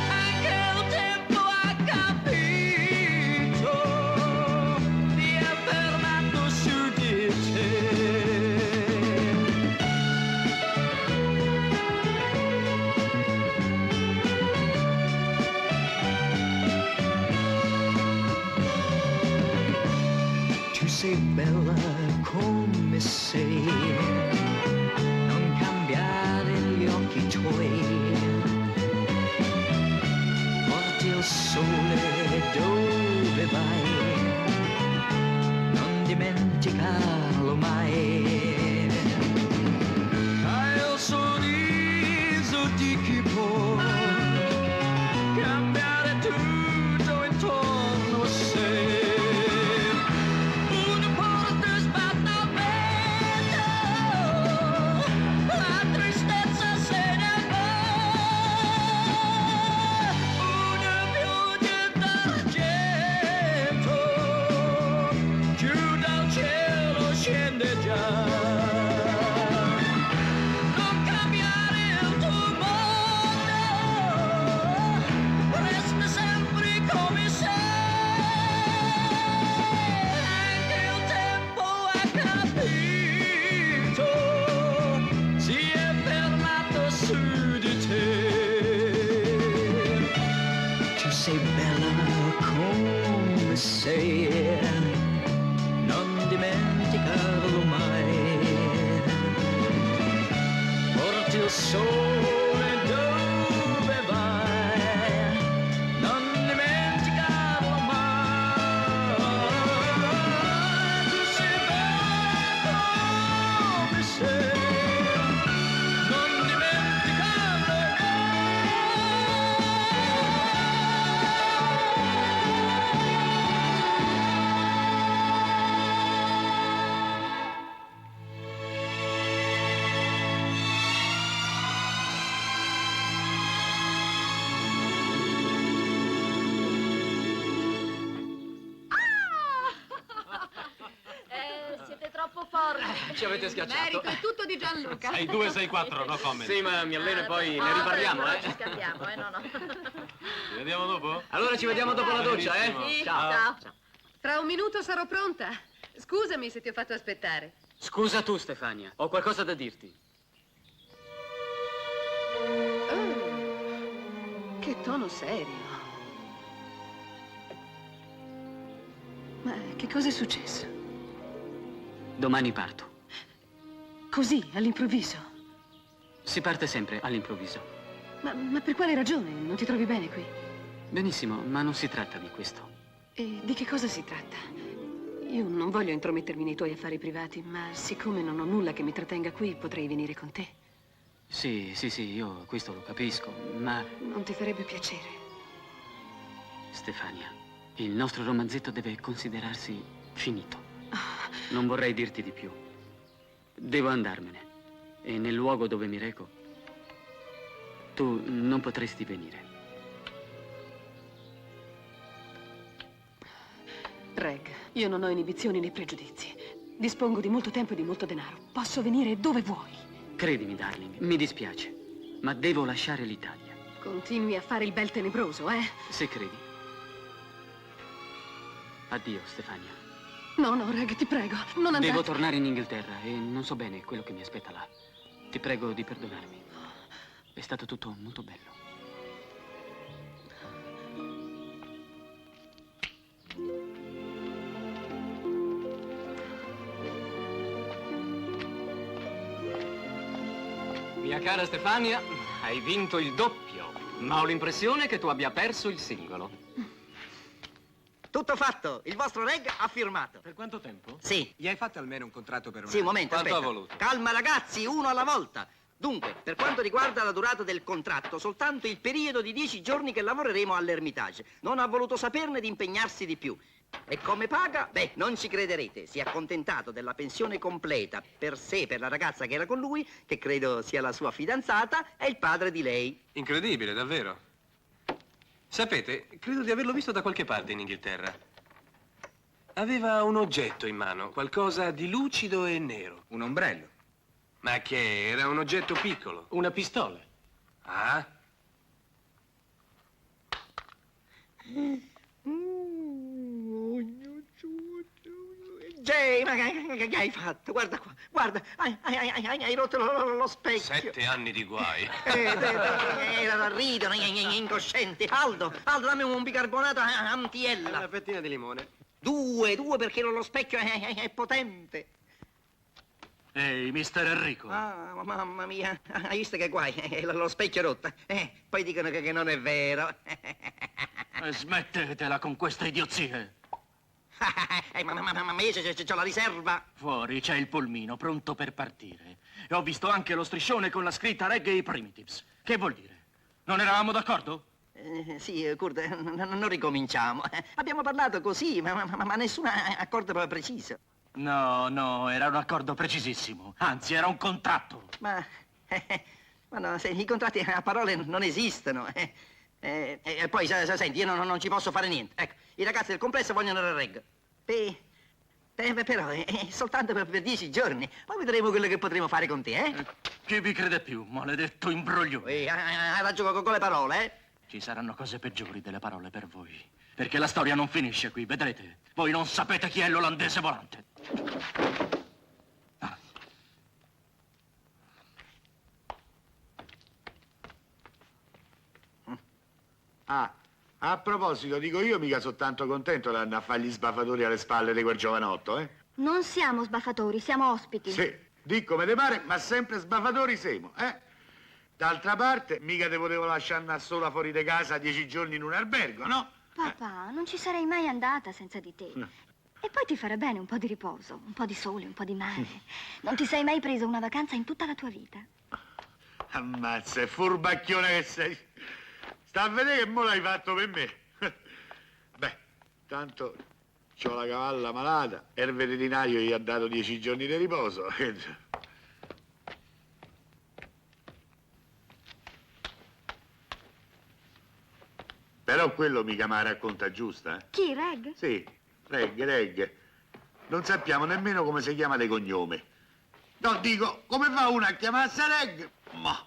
Speaker 12: anche il tempo ha capito, ti è fermato su di te. Sei bella come sei, non cambiare gli occhi tuoi, porti il sole dove vai, non dimenticarlo mai. Hai il sorriso di chi può cambiare tutto intorno a sé. Sei bella come sei, non dimenticarlo mai. Porti il sole dove vai, non dimenticarlo mai. Tu sei bella come sei, non dimenticarlo mai.
Speaker 14: Siete troppo forti.
Speaker 10: Ci avete schiacciato.
Speaker 14: Merito è tutto di Gianluca.
Speaker 10: 6-2-6-4, no comment. Sì, ma mi alleno e poi ne riparliamo,
Speaker 14: Non ci scambiamo, no.
Speaker 10: Ci vediamo dopo? Allora ci vediamo dopo la doccia,
Speaker 14: Sì,
Speaker 10: Ciao.
Speaker 14: ciao.
Speaker 1: Tra un minuto sarò pronta. Scusami se ti ho fatto aspettare.
Speaker 2: Scusa tu, Stefania, ho qualcosa da dirti.
Speaker 1: Che tono serio. Ma che cosa è successo?
Speaker 2: Domani parto.
Speaker 1: Così, all'improvviso?
Speaker 2: Si parte sempre all'improvviso.
Speaker 1: Ma per quale ragione? Non ti trovi bene qui?
Speaker 2: Benissimo, ma non si tratta di questo.
Speaker 1: E di che cosa si tratta? Io non voglio intromettermi nei tuoi affari privati, ma siccome non ho nulla che mi trattenga qui, potrei venire con te.
Speaker 2: Sì, io questo lo capisco, ma...
Speaker 1: Non ti farebbe piacere?
Speaker 2: Stefania, il nostro romanzetto deve considerarsi finito. Non vorrei dirti di più. Devo andarmene. E nel luogo dove mi reco, tu non potresti venire.
Speaker 1: Reg, io non ho inibizioni né pregiudizi. Dispongo di molto tempo e di molto denaro. Posso venire dove vuoi.
Speaker 2: Credimi, darling, mi dispiace, ma devo lasciare l'Italia.
Speaker 1: Continui a fare il bel tenebroso, eh?
Speaker 2: Se credi. Addio, Stefania.
Speaker 1: No, Reg, ti prego, non andare.
Speaker 2: Devo tornare in Inghilterra e non so bene quello che mi aspetta là. Ti prego di perdonarmi. È stato tutto molto bello.
Speaker 10: Mia cara Stefania, hai vinto il doppio, ma ho l'impressione che tu abbia perso il singolo.
Speaker 3: Tutto fatto, il vostro Reg ha firmato.
Speaker 10: Per quanto tempo?
Speaker 3: Sì.
Speaker 10: Gli hai fatto almeno un contratto per un
Speaker 3: Sì, un momento,
Speaker 10: Quanto
Speaker 3: aspetta.
Speaker 10: ha voluto?
Speaker 3: Calma ragazzi, uno alla volta. Dunque, per quanto riguarda la durata del contratto, soltanto il periodo di 10 giorni che lavoreremo all'Ermitage. Non ha voluto saperne di impegnarsi di più. E come paga? Beh, non ci crederete. Si è accontentato della pensione completa per sé, per la ragazza che era con lui, che credo sia la sua fidanzata, e il padre di lei.
Speaker 10: Incredibile, davvero. Sapete, credo di averlo visto da qualche parte in Inghilterra. Aveva un oggetto in mano, qualcosa di lucido e nero.
Speaker 11: Un ombrello.
Speaker 10: Ma che era un oggetto piccolo? Una pistola. Ah?
Speaker 3: Jay, ma che hai fatto? Guarda qua, guarda, hai rotto lo specchio.
Speaker 10: 7 anni di guai.
Speaker 3: Era da ridere, incosciente. Aldo, dammi un bicarbonato antiella.
Speaker 10: Una fettina di limone.
Speaker 3: Due, perché lo specchio è potente.
Speaker 10: Ehi, mister Enrico.
Speaker 3: Ah, mamma mia, hai visto che guai? Lo specchio è rotto. Poi dicono che non è vero.
Speaker 10: Smettetela con queste idiozie.
Speaker 3: Ma io c'ho la riserva.
Speaker 10: Fuori c'è il pulmino pronto per partire. E ho visto anche lo striscione con la scritta Reggae i Primitives. Che vuol dire? Non eravamo d'accordo?
Speaker 3: Sì, Kurt, non ricominciamo. Abbiamo parlato così, ma nessun accordo preciso.
Speaker 10: No, era un accordo precisissimo. Anzi, era un contratto.
Speaker 3: Ma no, se i contratti a parole non esistono. E poi, senti, io non ci posso fare niente. Ecco, i ragazzi del complesso vogliono il Reg. Però è soltanto per 10 giorni. Poi vedremo quello che potremo fare con te, eh?
Speaker 10: Chi vi crede più, maledetto imbroglione?
Speaker 3: Hai ragione con le parole, eh?
Speaker 10: Ci saranno cose peggiori delle parole per voi. Perché la storia non finisce qui, vedrete. Voi non sapete chi è l'olandese volante.
Speaker 8: A proposito, dico io mica sono tanto contento di andare a fare gli sbaffatori alle spalle di quel giovanotto, eh?
Speaker 9: Non siamo sbaffatori, siamo ospiti.
Speaker 8: Sì, di come te pare, ma sempre sbaffatori siamo, eh? D'altra parte, mica te potevo lasciare andare sola fuori di casa 10 giorni in un albergo, no?
Speaker 9: Papà, non ci sarei mai andata senza di te. E poi ti farà bene un po' di riposo, un po' di sole, un po' di mare. Non ti sei mai preso una vacanza in tutta la tua vita.
Speaker 8: Ammazza, è furbacchione che sei. Sta a vedere che mo l'hai fatto per me. Beh, tanto c'ho la cavalla malata e il veterinario gli ha dato 10 giorni di riposo. Però quello mica me la racconta giusta, eh?
Speaker 9: Chi, Reg?
Speaker 8: Sì, Reg. Non sappiamo nemmeno come si chiama di cognome. No, dico, come fa uno a chiamarsi Reg? Ma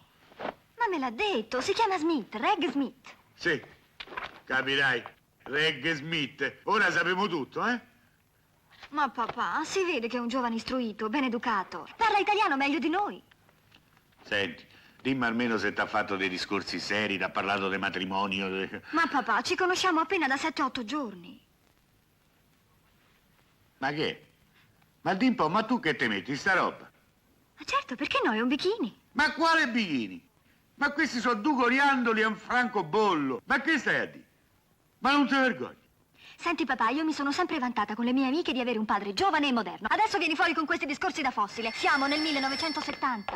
Speaker 9: me l'ha detto, si chiama Smith, Reg Smith.
Speaker 8: sì, capirai, Reg Smith. Ora sappiamo tutto, eh?
Speaker 9: Ma papà, si vede che è un giovane istruito, ben educato. Parla italiano meglio di noi.
Speaker 8: Senti, dimmi almeno se t'ha fatto dei discorsi seri, t'ha parlato di matrimonio.
Speaker 9: Ma papà, ci conosciamo appena da 7-8 giorni.
Speaker 8: Ma che? Ma di un po', ma tu che te metti sta roba?
Speaker 9: Ma certo, perché no? È un bikini.
Speaker 8: Ma quale bikini? Ma questi sono due coriandoli e un francobollo. Ma che stai a dire? Ma non ti vergogni?
Speaker 9: Senti papà, io mi sono sempre vantata con le mie amiche di avere un padre giovane e moderno. Adesso vieni fuori con questi discorsi da fossile. Siamo nel 1970.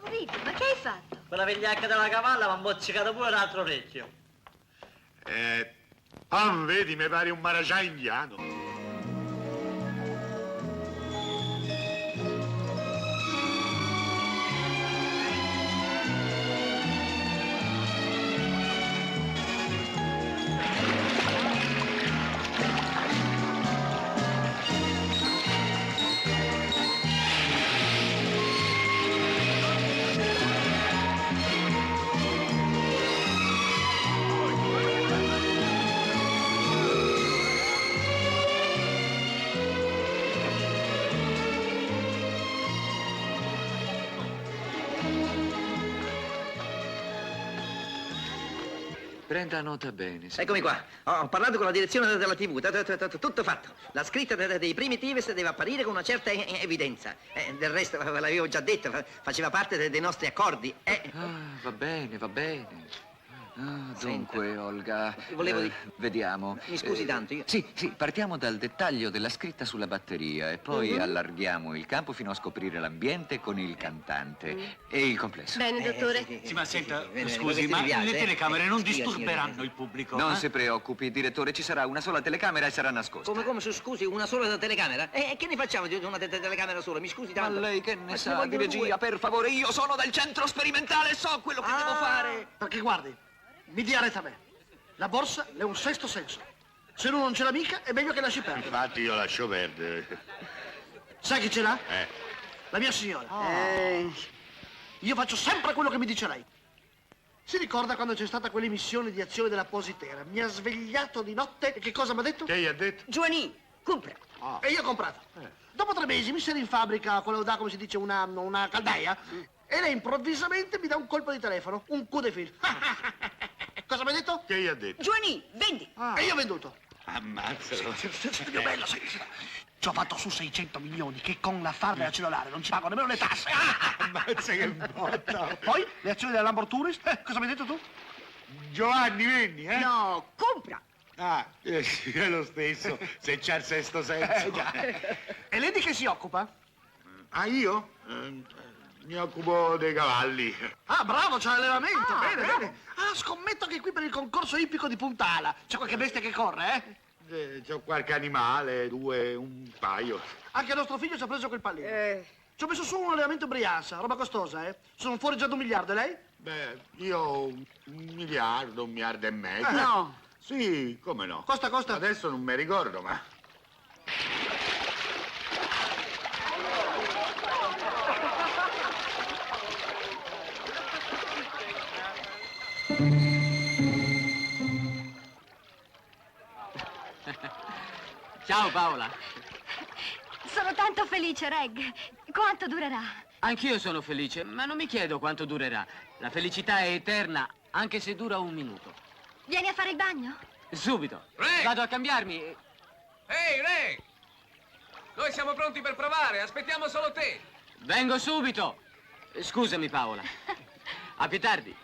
Speaker 9: Enrico, ma che hai fatto?
Speaker 7: Quella vigliacca della cavalla mi ha mozzicato pure l'altro orecchio.
Speaker 8: Vedi, mi pare un maragia indiano.
Speaker 11: Prenda nota bene. Sì.
Speaker 3: Eccomi qua. Ho parlato con la direzione della TV. Tutto fatto. La scritta dei primi Tives deve apparire con una certa evidenza. Del resto, ve l'avevo già detto, faceva parte dei nostri accordi.
Speaker 11: Va bene, va bene. Dunque, Olga,
Speaker 3: volevo dire...
Speaker 11: vediamo.
Speaker 3: Mi scusi tanto, io...
Speaker 11: Sì, partiamo dal dettaglio della scritta sulla batteria e poi allarghiamo il campo fino a scoprire l'ambiente con il cantante e il complesso.
Speaker 14: Bene, dottore.
Speaker 6: Sì, ma senta, scusi, ma le telecamere non disturberanno il pubblico?
Speaker 11: Non si preoccupi, direttore, ci sarà una sola telecamera e sarà nascosta.
Speaker 3: Come, scusi, una sola telecamera? E che ne facciamo di una telecamera sola? Mi scusi tanto.
Speaker 11: Ma lei che ne sa di regia, per favore, io sono del centro sperimentale e so quello che devo fare.
Speaker 15: Perché guardi, mi dia retta a me. La borsa è un sesto senso. Se uno non ce l'ha mica, è meglio che lasci perdere.
Speaker 8: Infatti io lascio perdere.
Speaker 15: Sai chi ce l'ha? La mia signora. Io faccio sempre quello che mi dice lei. Si ricorda quando c'è stata quell'emissione di Azione della Positera? Mi ha svegliato di notte e che cosa mi ha detto?
Speaker 8: Che gli ha detto?
Speaker 15: Giovanni, compra. E io ho comprato. Dopo 3 mesi mi siedo in fabbrica, quello da, come si dice, una caldaia, e lei improvvisamente mi dà un colpo di telefono, un coup de fil. Cosa mi ha detto?
Speaker 8: Che gli ha detto?
Speaker 15: Giovanni, vendi. E io ho venduto.
Speaker 8: Ammazzalo.
Speaker 15: Figlio bello, sai. Ci ho fatto su 600 milioni che con la farma e la cellulare non ci pago nemmeno le tasse.
Speaker 8: Ammazza che botta.
Speaker 15: Poi le azioni della Lamborghini, cosa mi hai detto tu?
Speaker 8: Giovanni, vendi,
Speaker 15: No, compra.
Speaker 8: Sì, è lo stesso, se c'è il sesto senso.
Speaker 15: Già. E lei di che si occupa?
Speaker 8: Io? Mi occupo dei cavalli.
Speaker 15: Bravo, c'è l'allevamento, bene. Scommetto che qui per il concorso ippico di Puntala c'è qualche bestia che corre,
Speaker 8: C'ho qualche animale, un paio.
Speaker 15: Anche il nostro figlio ci ha preso quel pallino. Ci ho messo su un allevamento Brianza, roba costosa, Sono fuori già 2 miliardi, e lei?
Speaker 8: Beh, io 1 miliardo, 1,5 miliardi.
Speaker 15: No.
Speaker 8: Sì, come no?
Speaker 15: Costa.
Speaker 8: Adesso non mi ricordo, ma...
Speaker 2: Ciao Paola.
Speaker 9: Sono tanto felice, Reg. Quanto durerà?
Speaker 2: Anch'io sono felice, ma non mi chiedo quanto durerà. La felicità è eterna, anche se dura 1 minuto.
Speaker 9: Vieni a fare il bagno?
Speaker 2: Subito.
Speaker 10: Reg!
Speaker 2: Vado a cambiarmi.
Speaker 10: Ehi, Reg! Noi siamo pronti per provare, aspettiamo solo te.
Speaker 2: Vengo subito. Scusami Paola. A più tardi.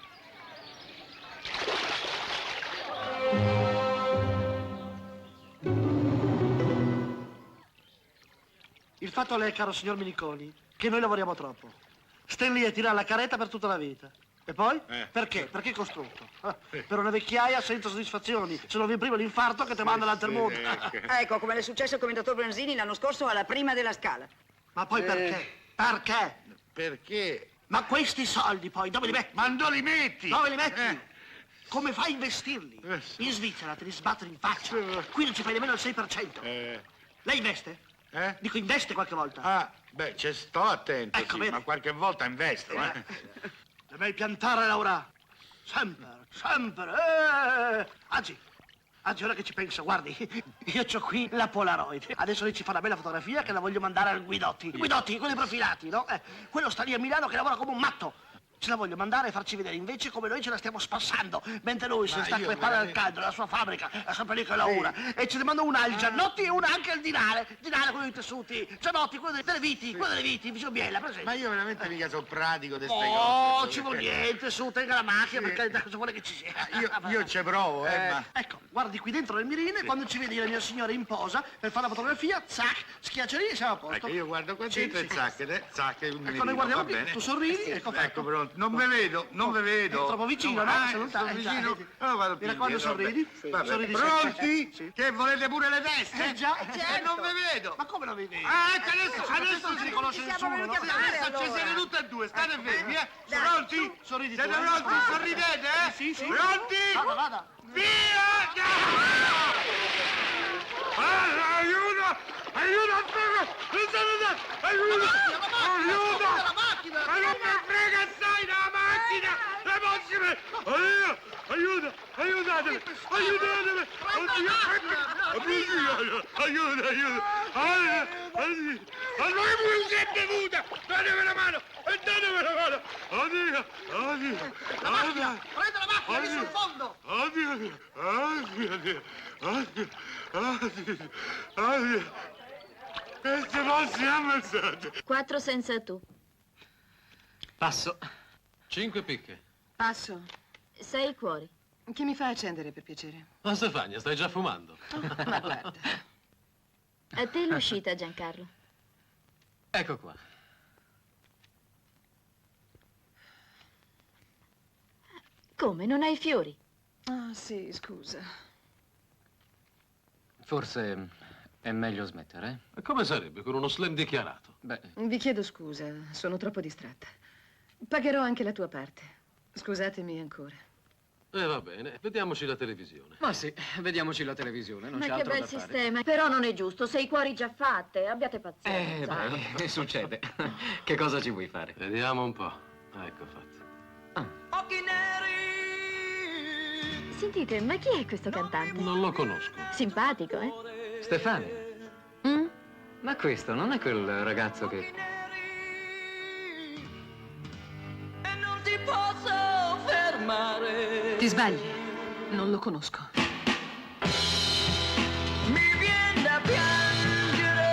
Speaker 15: Il fatto è, caro signor Miniconi, che noi lavoriamo troppo. Stai lì a tirare la carretta per tutta la vita. E poi? Perché? Perché è costrutto. Per una vecchiaia senza soddisfazioni. Se non viene prima l'infarto che ti manda l'altermondo.
Speaker 16: Ecco, come le è successo al commendatore Branzini l'anno scorso alla prima della Scala.
Speaker 15: Ma poi perché? Perché?
Speaker 8: Perché?
Speaker 15: Ma questi soldi poi dove li metti?
Speaker 8: Ma dove li metti?
Speaker 15: Dove li metti? Come fai a investirli? In Svizzera te li sbattono in faccia. Qui non ci fai nemmeno il 6%. Lei investe? Dico, investe qualche volta.
Speaker 8: Beh, ci sto attento,
Speaker 15: Ecco,
Speaker 8: sì,
Speaker 15: vedi?
Speaker 8: ma qualche volta investo,
Speaker 15: Devi piantare, Laura. Sempre. Anzi, ora che ci penso, guardi, io c'ho qui la Polaroid. Adesso lei ci fa una bella fotografia che la voglio mandare al Guidotti. Guidotti, quelli profilati, no? Quello sta lì a Milano che lavora come un matto. ce la voglio mandare e farci vedere invece come noi ce la stiamo spassando, mentre lui si sta crepando al caldo nella sua fabbrica, è sempre lì che lavora, e ce ne manda una il Giannotti e una anche il Dinare, quello dei tessuti, Giannotti, quello delle viti, vicino Biella, presente.
Speaker 8: Ma io veramente mica sono pratico di ste cose.
Speaker 15: Oh, ci vuole niente, su, tenga la macchina, per carità, cosa vuole che ci sia.
Speaker 8: Io ci provo, ma...
Speaker 15: Ecco, guardi qui dentro le mirine, quando ci vedi la mia signora in posa per fare la fotografia, zac, schiaccia lì e siamo a posto.
Speaker 8: Ecco, io guardo qua dentro e zac,
Speaker 15: ecco, noi guardiamo qui, tu sorridi, ecco fatto.
Speaker 8: Ecco, pronto. Non mi vedo. È
Speaker 15: troppo vicino, no? Se non
Speaker 8: sono vicino. Allora vado
Speaker 15: mi raccomando, sorridi.
Speaker 8: Sorridi. Pronti? Sì. Che volete pure le teste?
Speaker 15: Già,
Speaker 8: non vi vedo.
Speaker 15: Ma come non vi vedi?
Speaker 8: Ecco, adesso
Speaker 15: non si riconosce nessuno, no?
Speaker 8: Adesso ci siete tutte e due, state fermi, Pronti?
Speaker 15: Sorridi.
Speaker 8: Siete pronti? Sorridete,
Speaker 15: Sì.
Speaker 8: Pronti?
Speaker 15: Vada.
Speaker 8: Via! Aiuto! Aiuto! Ma non mi frega, stai nella macchina! Le prossime! Aiutatemi! Aiuto! Allora pure si è bevuta! Datemi la mano! Oddio!
Speaker 15: La macchina! Prende la macchina, lì sul fondo!
Speaker 8: Oddio! Queste vostre ammazzate!
Speaker 14: 4 senza tu.
Speaker 10: Passo. 5 picche.
Speaker 1: Passo.
Speaker 14: 6 cuori.
Speaker 1: Chi mi fa accendere, per piacere?
Speaker 10: Ma Stefania, stai già fumando.
Speaker 1: Ma guarda.
Speaker 14: A te l'uscita, Giancarlo.
Speaker 10: Ecco qua.
Speaker 14: Come, non hai fiori?
Speaker 1: Ah, sì, scusa.
Speaker 2: Forse è meglio smettere,
Speaker 10: E come sarebbe con uno slam dichiarato?
Speaker 2: Beh,
Speaker 1: Vi chiedo scusa, sono troppo distratta. Pagherò anche la tua parte. Scusatemi ancora.
Speaker 10: Va bene, vediamoci la televisione.
Speaker 2: ma sì, vediamoci la televisione, non
Speaker 14: Ma
Speaker 2: c'è
Speaker 14: che
Speaker 2: altro
Speaker 14: bel
Speaker 2: da fare.
Speaker 14: sistema. Però non è giusto, 6 cuori già fatte. Abbiate pazienza.
Speaker 2: Beh, succede. Che cosa ci vuoi fare?
Speaker 10: Vediamo un po'. Ecco fatto.
Speaker 14: Sentite, ma chi è questo cantante?
Speaker 10: Non lo conosco.
Speaker 14: Simpatico, eh?
Speaker 2: Stefania.
Speaker 14: Mm?
Speaker 2: Ma questo non è quel ragazzo che...
Speaker 12: Non ti posso fermare.
Speaker 1: Ti sbagli, non lo conosco.
Speaker 12: Mi viene da piangere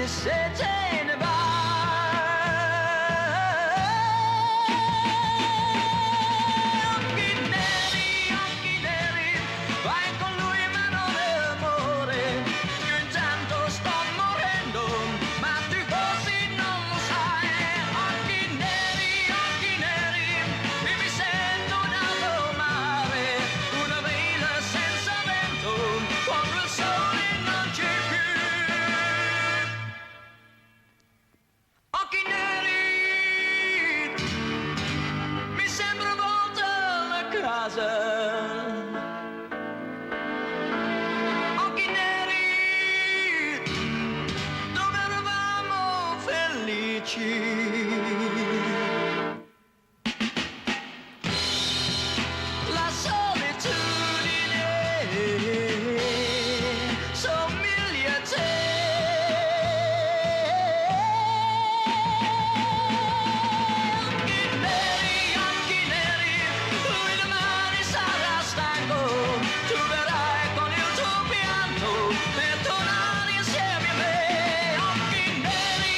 Speaker 12: se te ne vai. Occhi neri, vai con lui ma non è amore. Io intanto sto morendo, ma tu forse non lo sai. Occhi neri, mi sento un alto mare, una vela senza vento, quando il sole non c'è più. Occhi neri, mi sembra volta la casa. Occhi neri, dove eravamo felici. La solitudine somiglia a te. Occhi neri, lui domani sarà stanco. Tu verrai con il tuo pianto per tornare insieme a me. Occhi neri,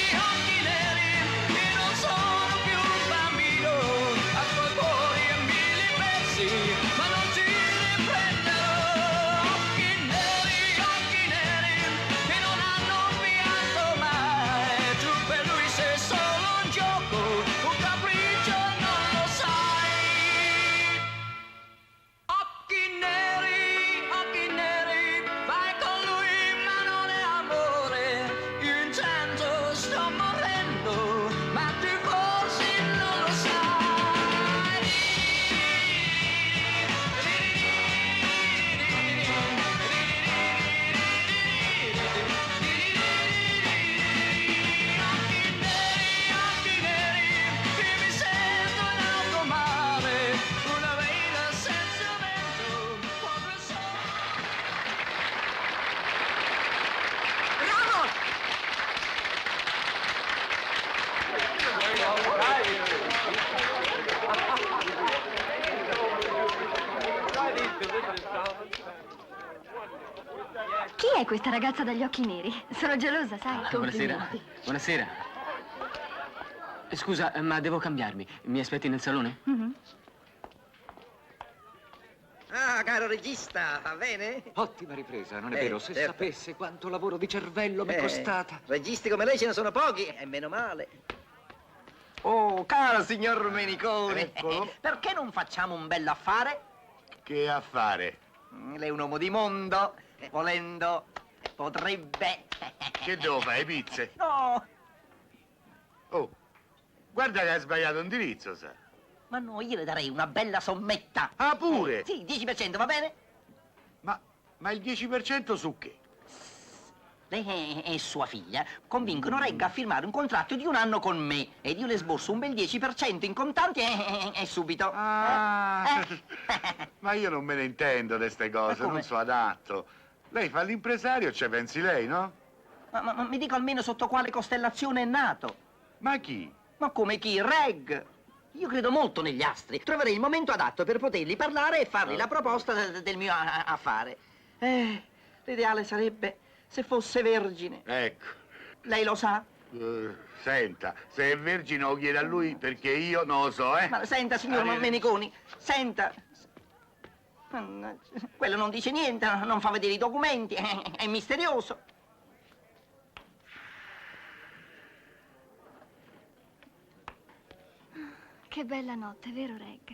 Speaker 9: è questa ragazza dagli occhi neri? Sono gelosa, sai?
Speaker 2: Buonasera. Buonasera. Scusa, ma devo cambiarmi. Mi aspetti nel salone?
Speaker 3: Ah, caro regista, va bene?
Speaker 11: Ottima ripresa, non è vero? Se sapesse quanto lavoro di cervello mi è costata.
Speaker 3: Registi come lei ce ne sono pochi, e meno male. Oh, caro signor Meniconi.
Speaker 8: Eccolo.
Speaker 3: Perché non facciamo un bell'affare?
Speaker 8: Che affare?
Speaker 3: Lei è un uomo di mondo, volendo, potrebbe...
Speaker 8: Che devo fare, pizze?
Speaker 3: No,
Speaker 8: Oh, guarda che hai sbagliato indirizzo, sa.
Speaker 3: ma no, io le darei una bella sommetta.
Speaker 8: Ah, pure?
Speaker 3: Sì, 10%, va bene?
Speaker 8: Ma il 10% su che?
Speaker 3: Lei e sua figlia convincono Regga a firmare un contratto di 1 anno con me ed io le sborso un bel 10% in contanti e subito.
Speaker 8: Ma io non me ne intendo di queste cose, non so adatto. Lei fa l'impresario, ci pensi lei, no?
Speaker 3: Ma mi dico almeno sotto quale costellazione è nato.
Speaker 8: Ma chi?
Speaker 3: Ma come chi? Reg! Io credo molto negli astri. Troverei il momento adatto per potergli parlare e fargli la proposta del mio affare. L'ideale sarebbe se fosse vergine.
Speaker 8: Ecco.
Speaker 3: Lei lo sa?
Speaker 8: Senta, se è vergine lo chiede a lui perché io non lo so, eh?
Speaker 3: Ma senta, signor Meniconi, senta. Quello non dice niente, non fa vedere i documenti, è misterioso.
Speaker 9: Che bella notte, vero, Reg?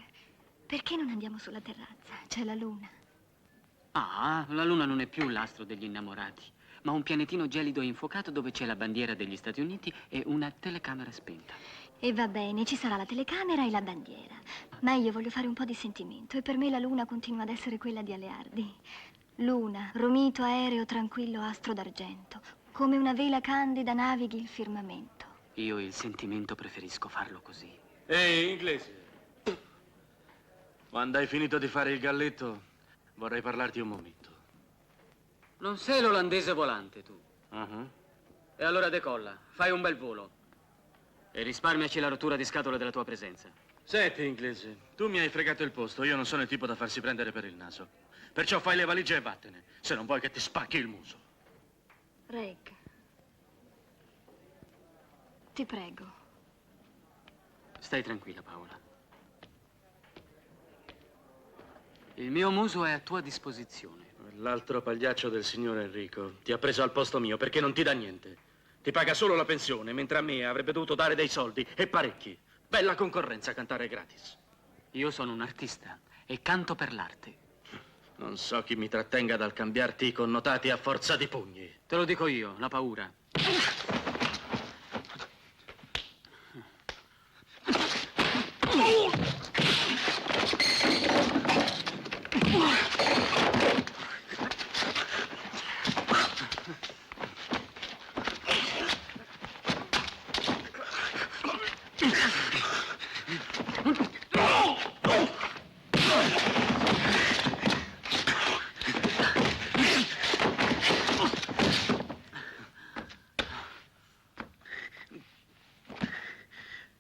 Speaker 9: Perché non andiamo sulla terrazza? C'è la luna.
Speaker 2: Ah, la luna non è più l'astro degli innamorati, ma un pianetino gelido e infuocato dove c'è la bandiera degli Stati Uniti e una telecamera spenta.
Speaker 9: E va bene, ci sarà la telecamera e la bandiera. Ma io voglio fare un po' di sentimento e per me la luna continua ad essere quella di Aleardi. Luna, romito aereo tranquillo astro d'argento, come una vela candida navighi il firmamento.
Speaker 2: Io il sentimento preferisco farlo così.
Speaker 10: Ehi, inglese. Quando hai finito di fare il galletto, vorrei parlarti un momento.
Speaker 2: Non sei l'olandese volante, tu.
Speaker 10: Uh-huh.
Speaker 2: E allora decolla, fai un bel volo. E risparmiaci la rottura di scatole della tua presenza.
Speaker 10: Senti, inglese, tu mi hai fregato il posto, io non sono il tipo da farsi prendere per il naso. Perciò fai le valigie e vattene, se non vuoi che ti spacchi il muso.
Speaker 9: Reg, ti prego.
Speaker 2: Stai tranquilla, Paola. Il mio muso è a tua disposizione.
Speaker 10: L'altro pagliaccio del signor Enrico ti ha preso al posto mio perché non ti dà niente. Ti paga solo la pensione, mentre a me avrebbe dovuto dare dei soldi, e parecchi. Bella concorrenza cantare gratis.
Speaker 2: Io sono un artista e canto per l'arte.
Speaker 10: Non so chi mi trattenga dal cambiarti i connotati a forza di pugni.
Speaker 2: Te lo dico io, la paura.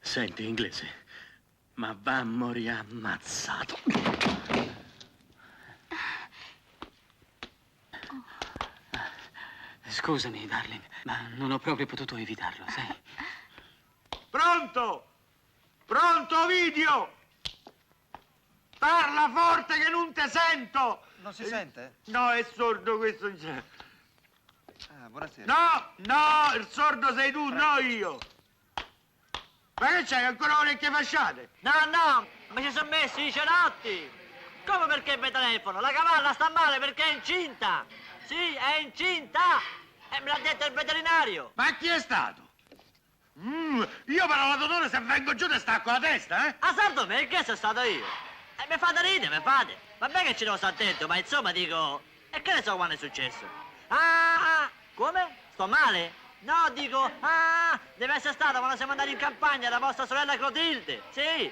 Speaker 10: Senti, inglese, ma va a morire ammazzato.
Speaker 2: Scusami, darling, ma non ho proprio potuto evitarlo, sai?
Speaker 8: Pronto? Pronto, Ovidio? Parla forte che non te sento!
Speaker 17: Non si sente?
Speaker 8: No, è sordo questo.
Speaker 17: Ah, buonasera.
Speaker 8: No, il sordo sei tu, no io. Ma che c'hai, ancora orecchie fasciate?
Speaker 7: No, ma ci sono messi i cerotti. Come perché mi telefono? La cavalla sta male perché è incinta. Sì, è incinta. E me l'ha detto il veterinario.
Speaker 8: Ma chi è stato? Io per la dotore se vengo giù ti stacco la testa, eh?
Speaker 7: A salto me, che sono stato io? E mi fate ridere, mi fate. Vabbè che ci devo stare attento, ma insomma dico... E che ne so quando è successo? Come? Sto male? No, dico, deve essere stato quando siamo andati in campagna da vostra sorella Clotilde. Sì,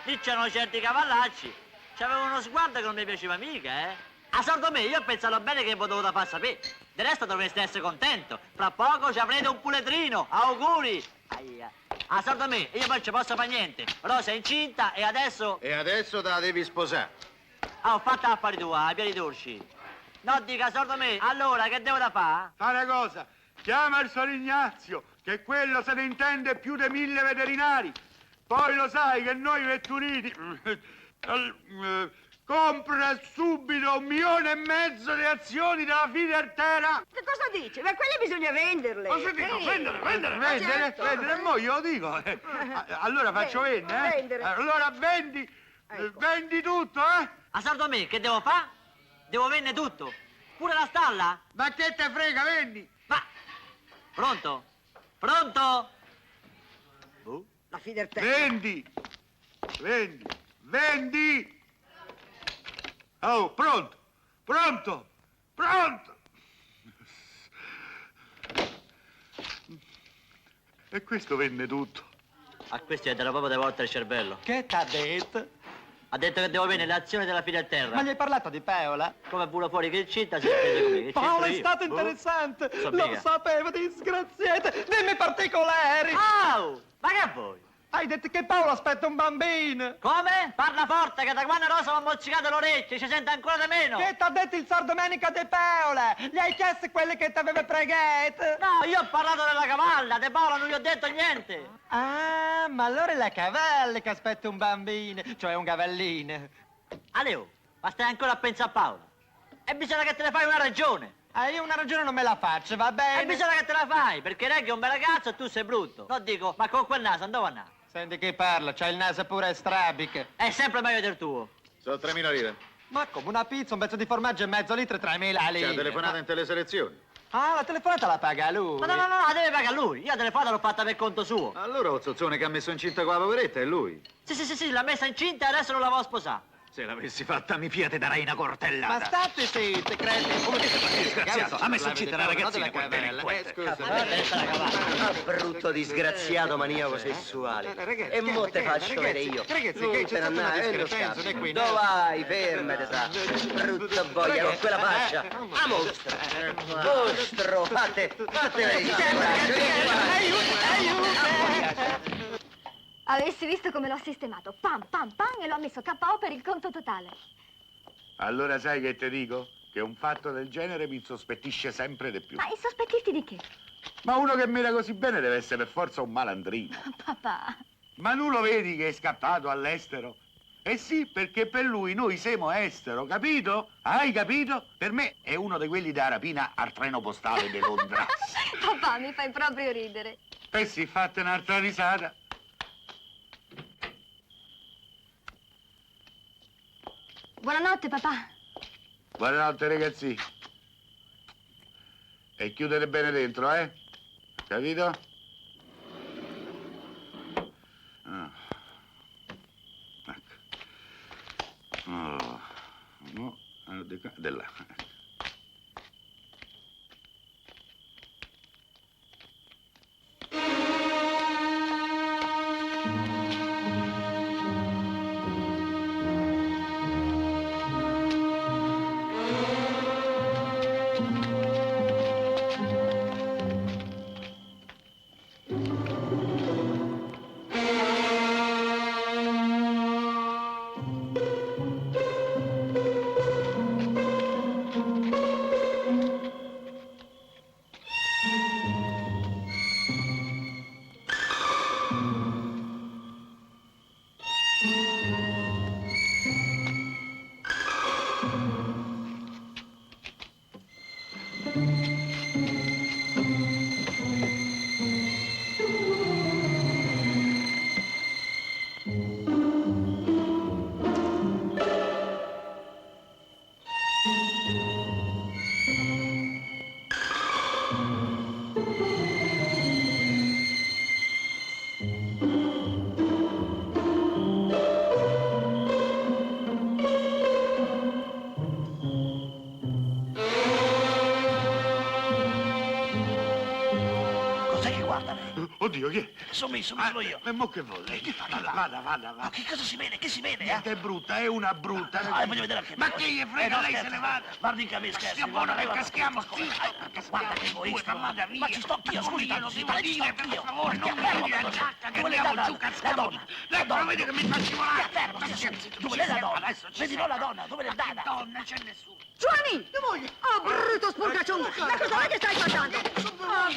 Speaker 7: lì c'erano certi cavallacci. C'avevano uno sguardo che non mi piaceva mica, A sordo me, io ho pensato bene che vi dovuto far sapere. Del resto dovreste essere contento. Fra poco ci avrete un puletrino. Auguri. Aia. A sordo me, io poi ci posso fare niente. Rosa è incinta e adesso...
Speaker 6: E adesso te la devi sposare.
Speaker 7: Ho fatto affari tua, ai piedi dolci. No, dica, sordo me. Allora, che devo da fare?
Speaker 8: Fa una cosa, chiama il Sor Ignazio, che quello se ne intende più di 1000 veterinari. Poi lo sai che noi vetturiti compra subito 1,5 milioni di azioni della Fidertera.
Speaker 16: Che cosa dici? Ma quelle bisogna venderle.
Speaker 8: Cosa dico? Vendere?
Speaker 16: certo.
Speaker 8: Vendere, e mo io lo dico. Allora faccio vendere,
Speaker 16: vendere.
Speaker 8: Allora vendi, vendi tutto,
Speaker 7: A sordo me, che devo fare? Devo vendere tutto. Pure la stalla?
Speaker 8: Ma che te frega, vendi.
Speaker 7: Ma... Pronto? Pronto?
Speaker 16: La Fidertera.
Speaker 8: Vendi, vendi. Oh, pronto, pronto, pronto. E questo vende tutto.
Speaker 7: A questi è della proprio de volte il cervello.
Speaker 5: Che t'ha detto?
Speaker 7: Ha detto che devo vendere le azioni della Fiderterra.
Speaker 5: Ma gli hai parlato di Paola?
Speaker 7: Come pure fuori che il città si è preso con me. Che
Speaker 5: Paola
Speaker 7: c'entro
Speaker 5: è
Speaker 7: io?
Speaker 5: stato interessante!
Speaker 7: So
Speaker 5: Lo
Speaker 7: mica.
Speaker 5: sapevo, disgraziate! Dimmi particolari!
Speaker 7: Au! Ma che vuoi?
Speaker 5: Hai detto che Paola aspetta un bambino!
Speaker 7: Come? Parla forte che da quando Rosa mi ha mozzicato le orecchie ci sente ancora di meno!
Speaker 5: Che t'ha detto il Sor Domenica de Paola? Gli hai chiesto quelle che t'aveva pregato?
Speaker 7: No, io ho parlato della cavalla, De Paola non gli ho detto niente!
Speaker 5: Ah, ma allora è la cavalla che aspetta un bambino, cioè un cavallino.
Speaker 7: Aleo, ma stai ancora a pensare a Paola? E bisogna che te ne fai una ragione!
Speaker 5: Io una ragione non me la faccio, va bene?
Speaker 7: E bisogna che te la fai, perché Reggi è un bel ragazzo e tu sei brutto! No, dico, ma con quel naso andavo a naso?
Speaker 5: Senti chi parla, c'ha il naso pure strabiche.
Speaker 7: È sempre meglio del tuo!
Speaker 6: Sono 3.000 lire.
Speaker 5: Ma come una pizza, un pezzo di formaggio e mezzo litro, 3.000 lire.
Speaker 6: Ci ha telefonato in teleselezioni.
Speaker 5: Ah, la telefonata la paga lui.
Speaker 7: Ma no, la deve pagare lui! Io la telefonata l'ho fatta per conto suo!
Speaker 6: Allora o zozzone che ha messo incinta con la poveretta è lui.
Speaker 7: Sì, l'ha messa incinta e adesso non la vuoi sposare!
Speaker 6: Se l'avessi fatta mi fia te darei una cortellata.
Speaker 5: Ma state zitti, credi?
Speaker 6: Come ti sei disgraziato? Ha messo incinta la ragazzina quel delinquente.
Speaker 18: Brutto disgraziato maniaco sessuale. E mo te faccio vedere io.
Speaker 5: Ragazzi, che c'è stato una discrepanza, non è qui.
Speaker 18: Dove vai? Fermate, sa. Brutta boia con quella faccia. A mostro. Mostro, fate vedere.
Speaker 9: Aiuto! Avessi visto come l'ho sistemato. Pam, pam, pam, e l'ho messo KO per il conto totale.
Speaker 8: Allora sai che ti dico? Che un fatto del genere mi insospettisce sempre di più.
Speaker 9: Ma insospettisti di che?
Speaker 8: Ma uno che mira così bene deve essere per forza un malandrino.
Speaker 9: Papà.
Speaker 8: Ma tu lo vedi che è scappato all'estero? Eh sì, perché per lui noi siamo estero, capito? Hai capito? Per me è uno di quelli da rapina al treno postale di Londra.
Speaker 9: Papà, mi fai proprio ridere.
Speaker 8: E sì, fate un'altra risata.
Speaker 9: Buonanotte, papà.
Speaker 8: Buonanotte, ragazzi. E chiudere bene dentro, Capito? Ah. Ecco. Oh. No, di qua, di là. Oddio, chi è?
Speaker 15: Sono io.
Speaker 8: E mo che vuole?
Speaker 15: Che fa?
Speaker 8: Vada.
Speaker 15: Ma che cosa si vede? Che si vede?
Speaker 8: Niente è brutta, è una brutta.
Speaker 15: Voglio vedere anche
Speaker 8: Ma
Speaker 15: me.
Speaker 8: che gli frega,
Speaker 15: No,
Speaker 8: lei
Speaker 15: scherzo.
Speaker 8: se ne vada.
Speaker 15: Guardi che mi scherzi.
Speaker 8: Sia buono che caschiamo,
Speaker 15: Guarda che egoista.
Speaker 8: vada via.
Speaker 15: Ma ci sto anch'io, scusi,
Speaker 8: Io lo
Speaker 15: tanto,
Speaker 8: devo
Speaker 15: ci sto
Speaker 8: dire, per
Speaker 15: anch'io.
Speaker 8: favore, non mi tiri la giacca, che
Speaker 15: andiamo giù, cazziamo. Non vedi che mi fa scivolare? Dove è la donna? Vedi, non la donna, dove è la donna? C'è nessuno.
Speaker 16: Giovanni! Oh, brutto sporcaccione! Ma cosa è che stai facendo? Oh,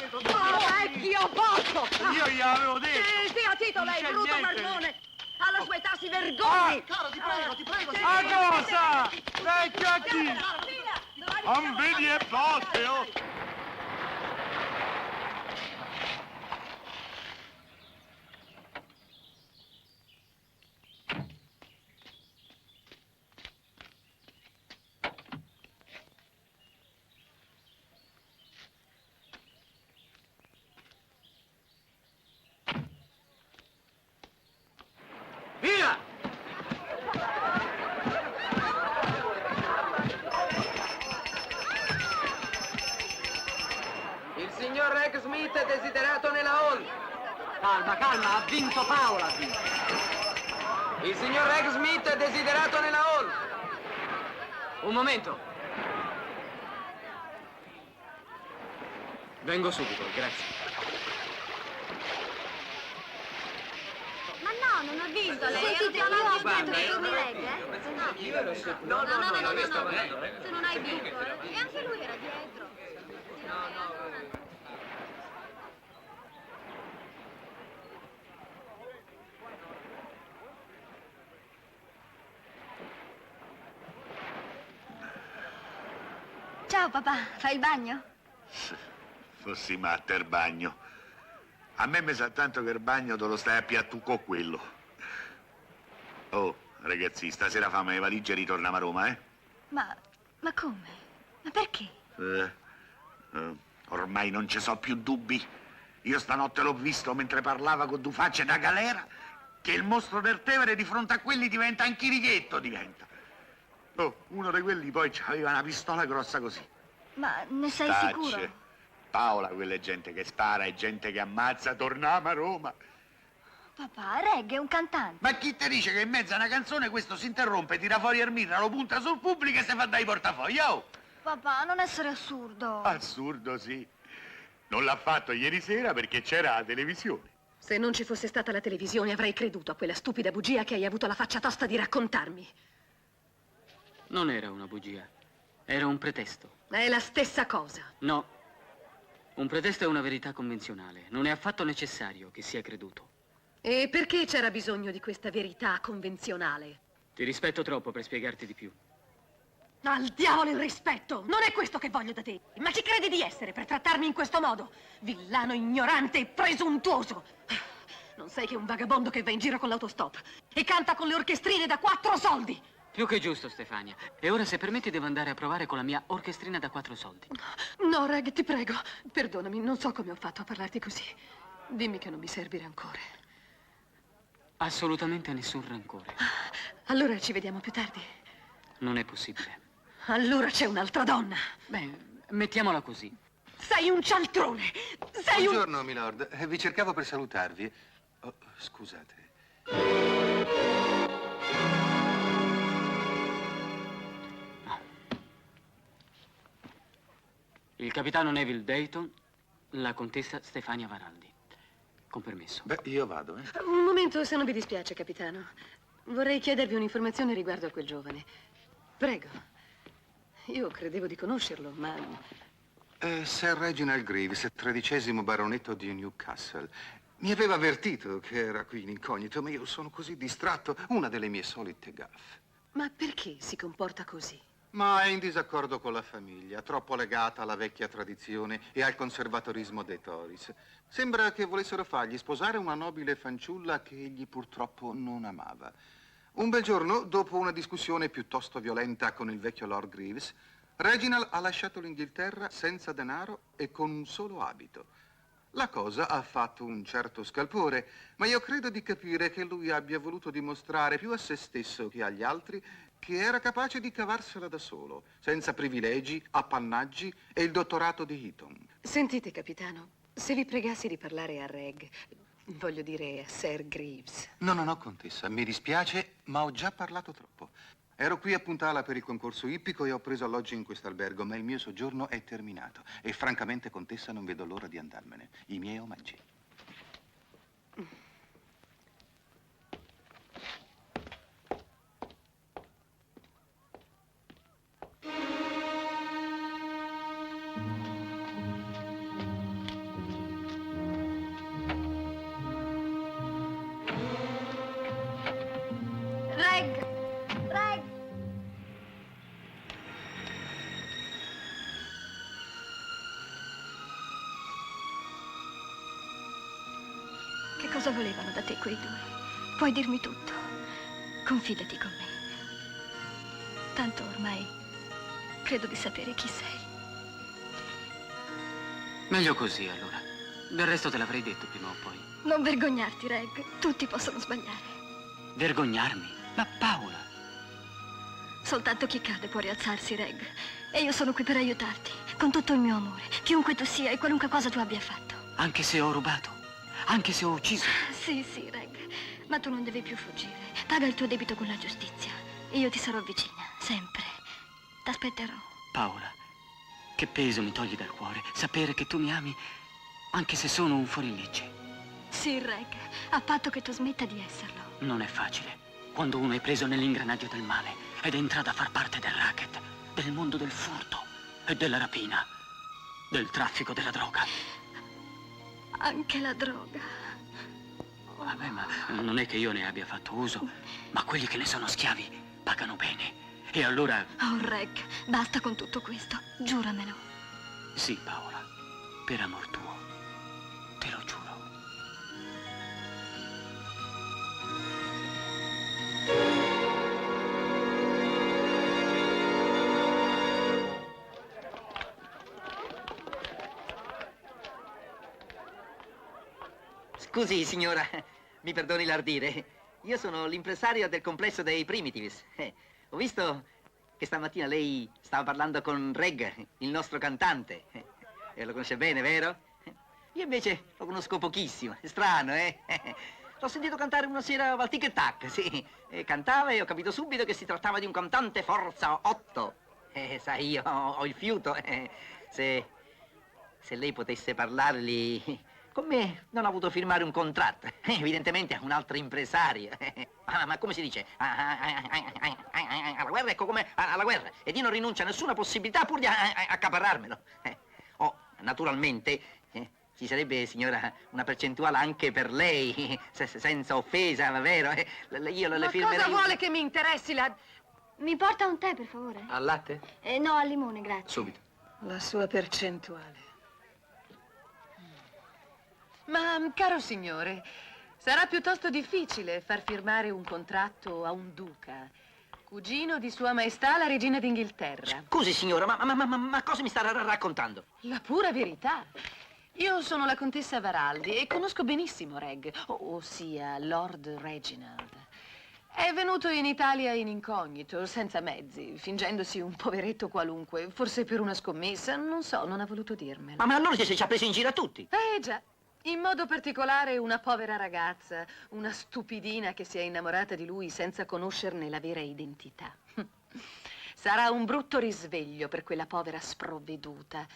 Speaker 16: vecchio porco!
Speaker 8: Io gliel'avevo detto!
Speaker 16: Zia Tito, lei,
Speaker 8: Non c'è
Speaker 16: brutto
Speaker 8: niente.
Speaker 16: marmone! Alla sua età si vergogni!
Speaker 15: Caro, ti prego.
Speaker 8: A cosa? Vecchio a chi? Non vedi e botte, oh!
Speaker 3: Via!
Speaker 18: Il signor Reg Smith è desiderato nella hall.
Speaker 2: Calma, calma, ha vinto Paola.
Speaker 18: Il signor Reg Smith è desiderato nella hall.
Speaker 2: Un momento. Vengo subito, grazie.
Speaker 9: Ma no, non ho visto lei. Sentite, io aspetto che tu mi legga, No, se non hai visto. E anche lui era dietro. Ciao papà, fai il bagno?
Speaker 8: Fossi matta il bagno. A me mi sa tanto che il bagno te lo stai a piattucco quello. Oh, ragazzi, stasera famo le valigie e ritorniamo a Roma, eh?
Speaker 9: Ma come? Ma perché?
Speaker 8: Ormai non ci so più dubbi. Io stanotte l'ho visto mentre parlava con due facce da galera, che il mostro del Tevere di fronte a quelli diventa un chirichetto, diventa. Oh, uno di quelli poi aveva una pistola grossa così.
Speaker 9: Ma ne sei
Speaker 8: Tacce.
Speaker 9: sicuro?
Speaker 8: Paola, quella è gente che spara, è gente che ammazza, torniamo a Roma.
Speaker 9: Papà, Reg è un cantante.
Speaker 8: Ma chi ti dice che in mezzo a una canzone questo si interrompe, tira fuori il mirra, lo punta sul pubblico e si fa dai portafogli, oh!
Speaker 9: Papà, non essere assurdo.
Speaker 8: Assurdo, sì. Non l'ha fatto ieri sera perché c'era la televisione.
Speaker 1: Se non ci fosse stata la televisione avrei creduto a quella stupida bugia che hai avuto la faccia tosta di raccontarmi.
Speaker 2: Non era una bugia, era un pretesto.
Speaker 1: È la stessa cosa.
Speaker 2: No, un pretesto è una verità convenzionale. Non è affatto necessario che sia creduto.
Speaker 1: E perché c'era bisogno di questa verità convenzionale?
Speaker 2: Ti rispetto troppo per spiegarti di più.
Speaker 1: Al diavolo il rispetto! Non è questo che voglio da te. Ma chi credi di essere per trattarmi in questo modo? Villano ignorante e presuntuoso. Non sei che un vagabondo che va in giro con l'autostop e canta con le orchestrine da 4 soldi.
Speaker 2: Più che giusto, Stefania. E ora, se permetti, devo andare a provare con la mia orchestrina da 4 soldi.
Speaker 1: No, Reg, ti prego. Perdonami, non so come ho fatto a parlarti così. Dimmi che non mi servi rancore.
Speaker 2: Assolutamente nessun rancore.
Speaker 1: Allora ci vediamo più tardi.
Speaker 2: Non è possibile.
Speaker 1: Allora c'è un'altra donna.
Speaker 2: Beh, mettiamola così.
Speaker 1: Sei un cialtrone! Sei un...
Speaker 19: Buongiorno, milord. Vi cercavo per salutarvi. Oh, scusate.
Speaker 2: Il capitano Neville Dayton, la contessa Stefania Varaldi. Con permesso.
Speaker 19: Beh, io vado, eh.
Speaker 1: Un momento, se non vi dispiace, capitano. Vorrei chiedervi un'informazione riguardo a quel giovane. Prego. Io credevo di conoscerlo, ma...
Speaker 19: Sir Reginald Greaves, 13° baronetto di Newcastle. Mi aveva avvertito che era qui in incognito, ma io sono così distratto. Una delle mie solite gaffe.
Speaker 1: Ma perché si comporta così?
Speaker 19: Ma è in disaccordo con la famiglia, troppo legata alla vecchia tradizione e al conservatorismo dei Tories. Sembra che volessero fargli sposare una nobile fanciulla che egli purtroppo non amava. Un bel giorno, dopo una discussione piuttosto violenta con il vecchio Lord Greaves, Reginald ha lasciato l'Inghilterra senza denaro e con un solo abito. La cosa ha fatto un certo scalpore, ma io credo di capire che lui abbia voluto dimostrare più a se stesso che agli altri che era capace di cavarsela da solo, senza privilegi, appannaggi e il dottorato di Eton.
Speaker 1: Sentite, capitano, se vi pregassi di parlare a Reg, voglio dire a Sir Greaves.
Speaker 19: No, contessa, mi dispiace, ma ho già parlato troppo. Ero qui a Puntala per il concorso ippico e ho preso alloggio in quest'albergo, ma il mio soggiorno è terminato. E francamente, contessa, non vedo l'ora di andarmene. I miei omaggi.
Speaker 9: Cosa volevano da te quei due? Puoi dirmi tutto. Confidati con me. Tanto ormai credo di sapere chi sei.
Speaker 2: Meglio così, allora. Del resto te l'avrei detto prima o poi.
Speaker 9: Non vergognarti, Reg. Tutti possono sbagliare.
Speaker 2: Vergognarmi? Ma Paola!
Speaker 9: Soltanto chi cade può rialzarsi, Reg. E io sono qui per aiutarti, con tutto il mio amore, chiunque tu sia e qualunque cosa tu abbia fatto.
Speaker 2: Anche se ho rubato? Anche se ho ucciso?
Speaker 9: Sì, sì, Reg. Ma tu non devi più fuggire. Paga il tuo debito con la giustizia. Io ti sarò vicina, sempre. T'aspetterò.
Speaker 2: Paola, che peso mi togli dal cuore sapere che tu mi ami anche se sono un fuorilegge.
Speaker 9: Sì, Reg, a patto che tu smetta di esserlo.
Speaker 2: Non è facile quando uno è preso nell'ingranaggio del male ed entra a far parte del racket, del mondo del furto e della rapina, del traffico della droga.
Speaker 9: Anche la droga.
Speaker 2: Vabbè, ma non è che io ne abbia fatto uso, ma quelli che ne sono schiavi pagano bene. E allora...
Speaker 9: Oh, Reg, basta con tutto questo. Giuramelo.
Speaker 2: Sì, Paola, per amor tuo, te lo giuro.
Speaker 3: Scusi, signora, mi perdoni l'ardire. Io sono l'impresario del complesso dei Primitives. Ho visto che stamattina lei stava parlando con Reg, il nostro cantante. E lo conosce bene, vero? Io invece lo conosco pochissimo. È strano, eh? L'ho sentito cantare una sera al Tic e Tac, sì. Cantava e ho capito subito che si trattava di un cantante forza 8. Sai, io ho il fiuto. Se lei potesse parlargli... Con me non ha voluto firmare un contratto. Evidentemente è un altro impresario. Ma come si dice? Alla guerra, ecco come alla guerra. Ed io non rinuncio a nessuna possibilità pur di accaparrarmelo. Oh, naturalmente, ci sarebbe, signora, una percentuale anche per lei, senza offesa, vero? Io le firmerei...
Speaker 16: Ma cosa vuole che mi interessi la...
Speaker 9: Mi porta un tè, per favore?
Speaker 3: Al latte?
Speaker 9: No, al limone, grazie.
Speaker 3: Subito.
Speaker 1: La sua percentuale. Ma, caro signore, sarà piuttosto difficile far firmare un contratto a un duca, cugino di Sua Maestà la Regina d'Inghilterra.
Speaker 3: Scusi, signora, ma cosa mi sta raccontando?
Speaker 1: La pura verità. Io sono la contessa Varaldi e conosco benissimo Reg, ossia Lord Reginald. È venuto in Italia in incognito, senza mezzi, fingendosi un poveretto qualunque, forse per una scommessa, non so, non ha voluto dirmelo.
Speaker 3: Ma allora ci ha preso in giro a tutti?
Speaker 1: Già. In modo particolare una povera ragazza, una stupidina che si è innamorata di lui senza conoscerne la vera identità. Sarà un brutto risveglio per quella povera sprovveduta,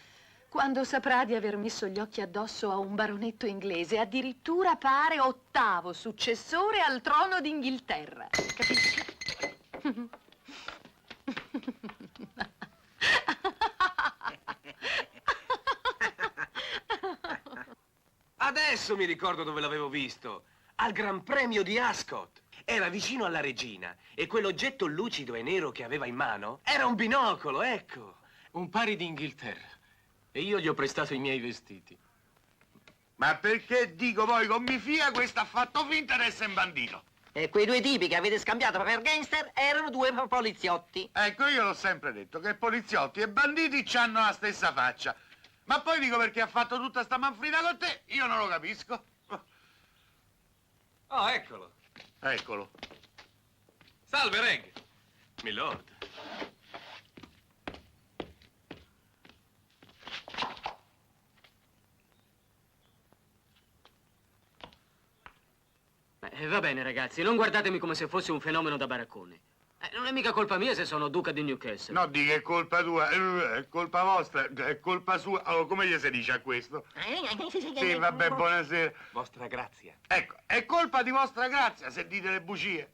Speaker 1: quando saprà di aver messo gli occhi addosso a un baronetto inglese, addirittura pare 8º successore al trono d'Inghilterra. Capisci?
Speaker 10: Adesso mi ricordo dove l'avevo visto. Al Gran Premio di Ascot. Era vicino alla regina e quell'oggetto lucido e nero che aveva in mano era un binocolo, ecco.
Speaker 20: Un pari d'Inghilterra. E io gli ho prestato i miei vestiti.
Speaker 8: Ma perché dico poi con mi fia questo ha fatto finta di essere un bandito?
Speaker 3: E quei due tipi che avete scambiato per gangster erano due poliziotti.
Speaker 8: Ecco, io l'ho sempre detto che poliziotti e banditi hanno la stessa faccia. Ma poi dico perché ha fatto tutta sta manfrina con te, io non lo capisco.
Speaker 10: Oh, eccolo.
Speaker 8: Eccolo.
Speaker 10: Salve, Reg. Milord.
Speaker 2: Va bene, ragazzi, non guardatemi come se fossi un fenomeno da baraccone. Non è mica colpa mia se sono duca di Newcastle.
Speaker 8: No, di che è colpa tua, è colpa vostra, è colpa sua. Oh, come gli si dice a questo? Sì, vabbè, buonasera.
Speaker 10: Vostra grazia.
Speaker 8: Ecco, è colpa di vostra grazia se dite le bugie.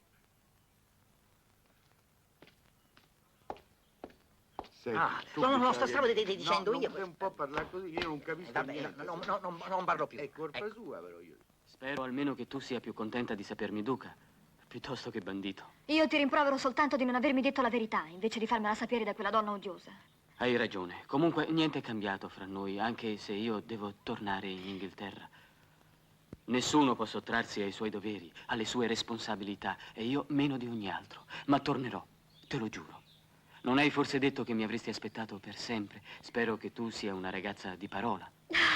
Speaker 8: Senti,
Speaker 3: lo stavo dicendo io.
Speaker 8: Non può parlare così, io non capisco niente.
Speaker 3: Non parlo più.
Speaker 8: È colpa sua, però io.
Speaker 2: Spero almeno che tu sia più contenta di sapermi duca, piuttosto che bandito.
Speaker 9: Io ti rimprovero soltanto di non avermi detto la verità, invece di farmela sapere da quella donna odiosa.
Speaker 2: Hai ragione. Comunque niente è cambiato fra noi, anche se io devo tornare in Inghilterra. Nessuno può sottrarsi ai suoi doveri, alle sue responsabilità, e io meno di ogni altro. Ma tornerò, te lo giuro. Non hai forse detto che mi avresti aspettato per sempre? Spero che tu sia una ragazza di parola.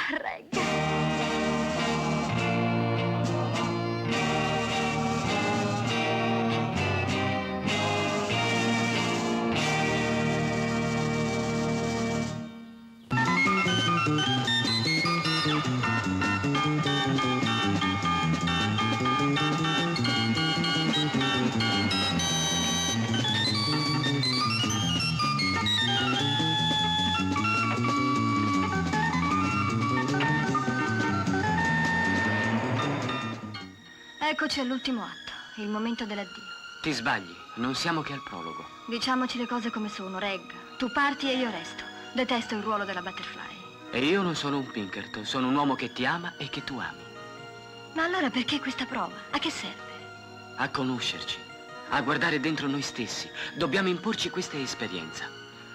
Speaker 9: Reg. Eccoci all'ultimo atto, il momento dell'addio.
Speaker 2: Ti sbagli, non siamo che al prologo.
Speaker 9: Diciamoci le cose come sono, Reg. Tu parti e io resto. Detesto il ruolo della Butterfly.
Speaker 2: E io non sono un Pinkerton, sono un uomo che ti ama e che tu ami.
Speaker 9: Ma allora perché questa prova? A che serve?
Speaker 2: A conoscerci, a guardare dentro noi stessi. Dobbiamo imporci questa esperienza.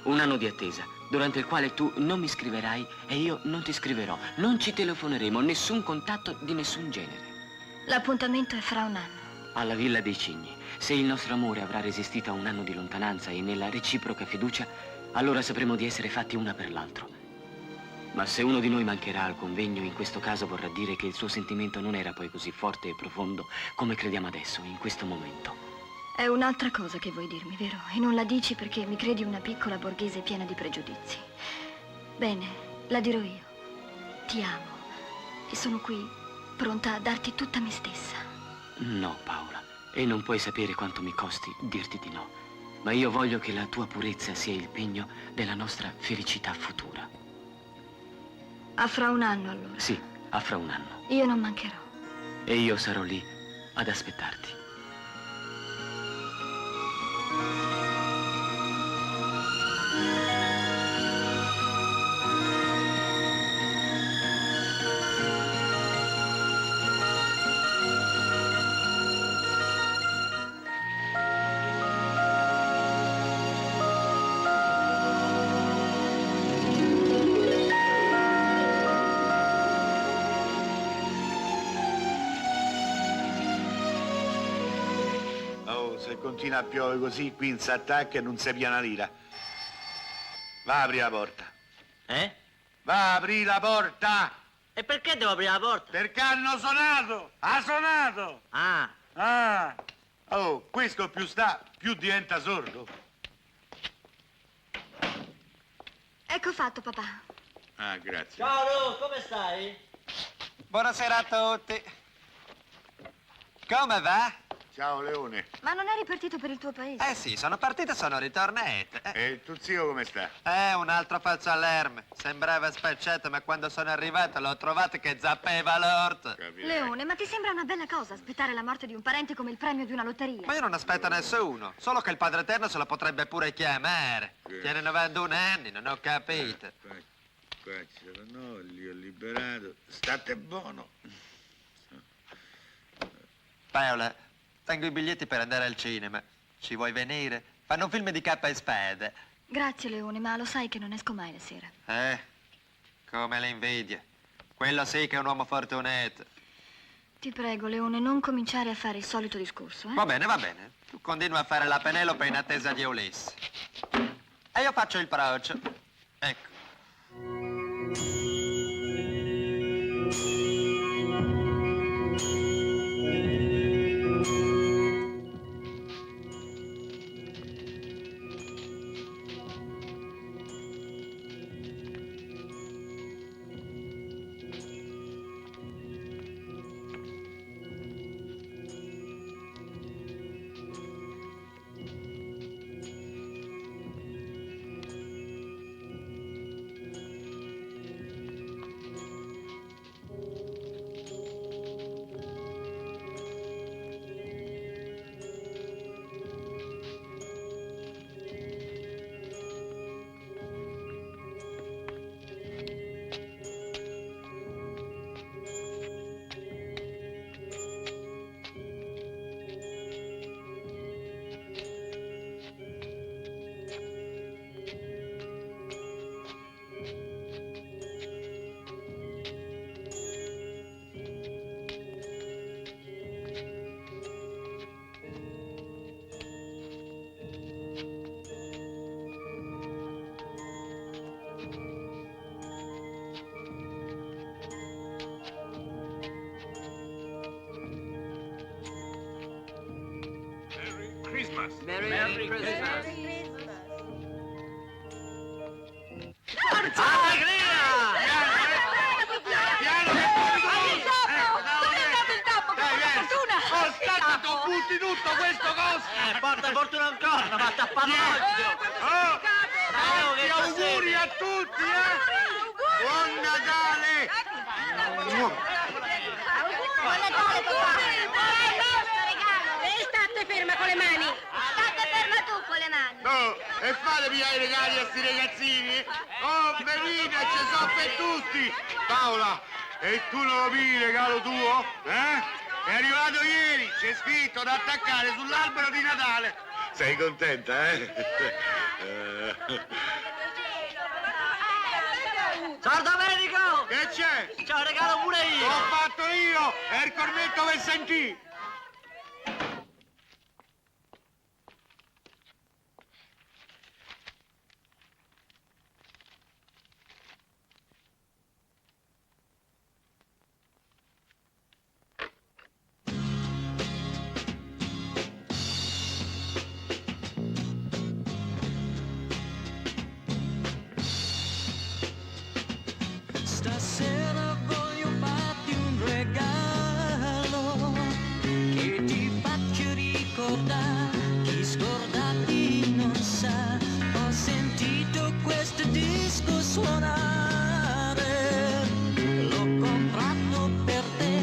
Speaker 2: Un anno di attesa, durante il quale tu non mi scriverai e io non ti scriverò. Non ci telefoneremo, nessun contatto di nessun genere.
Speaker 9: L'appuntamento è fra un anno.
Speaker 2: Alla Villa dei Cigni. Se il nostro amore avrà resistito a un anno di lontananza e nella reciproca fiducia, allora sapremo di essere fatti una per l'altro. Ma se uno di noi mancherà al convegno, in questo caso vorrà dire che il suo sentimento non era poi così forte e profondo come crediamo adesso, in questo momento.
Speaker 9: È un'altra cosa che vuoi dirmi, vero? E non la dici perché mi credi una piccola borghese piena di pregiudizi. Bene, la dirò io. Ti amo e sono qui pronta a darti tutta me stessa.
Speaker 2: No, Paola, e non puoi sapere quanto mi costi dirti di no. Ma io voglio che la tua purezza sia il pegno della nostra felicità futura.
Speaker 9: A fra un anno, allora.
Speaker 2: Sì, a fra un anno.
Speaker 9: Io non mancherò.
Speaker 2: E io sarò lì ad aspettarti.
Speaker 8: Se continua a piovere così, qui non si attacca e non si pia una lira. Va, apri la porta.
Speaker 7: Eh?
Speaker 8: Va, apri la porta!
Speaker 7: E perché devo aprire la porta?
Speaker 8: Perché hanno suonato! Ha suonato!
Speaker 7: Ah.
Speaker 8: Ah! Oh, questo più sta, più diventa sordo.
Speaker 9: Ecco fatto, papà.
Speaker 8: Ah, grazie.
Speaker 7: Ciao, Ru, come stai?
Speaker 5: Buonasera a tutti. Come va?
Speaker 8: Ciao, Leone.
Speaker 9: Ma non eri partito per il tuo paese?
Speaker 5: Eh sì, sono partito e sono ritornato.
Speaker 8: E il tuo zio come sta?
Speaker 5: Un altro falso allarme. Sembrava spacciato, ma quando sono arrivato l'ho trovato che zappeva l'orto.
Speaker 9: Leone, ma ti sembra una bella cosa aspettare la morte di un parente come il premio di una lotteria?
Speaker 5: Ma io non aspetto nessuno, solo che il Padre Eterno se lo potrebbe pure chiamare. Tiene 91 anni, non ho capito.
Speaker 8: Qua c'era, no, li ho liberato. State buono.
Speaker 5: Paola, tengo i biglietti per andare al cinema. Ci vuoi venire? Fanno un film di cappa e spade.
Speaker 9: Grazie, Leone, ma lo sai che non esco mai la sera.
Speaker 5: Come l'invidia. Quello sì che è un uomo fortunato.
Speaker 9: Ti prego, Leone, non cominciare a fare il solito discorso,
Speaker 5: Va bene, va bene. Tu continui a fare la Penelope in attesa di Ulisse. E io faccio il procio. Ecco.
Speaker 8: Christmas.
Speaker 7: Merry Christmas.
Speaker 16: Forza!
Speaker 8: Oh, scatto, tu butti tutto questo coso!
Speaker 7: Porta fortuna un corno, ma sta panoggio!
Speaker 8: Tanti auguri a tutti, Buon Natale!
Speaker 16: Buon Natale, papà! E state ferma con le mani! State ferma tu con le mani!
Speaker 8: No, e fate via i regali a sti ragazzini? Oh, Merina, ci sono per tutti! Paola, e tu non lo pigli il regalo tuo? È arrivato ieri, c'è scritto da attaccare sull'albero di Natale. Sei contenta,
Speaker 7: Ciao Domenico!
Speaker 8: Che c'è?
Speaker 7: Ciao, regalo pure io!
Speaker 8: L'ho fatto io! È il cornetto per sentì!
Speaker 12: Stasera voglio farti un regalo che ti faccio ricordare chi scordati non sa. Ho sentito questo disco suonare, l'ho comprato per te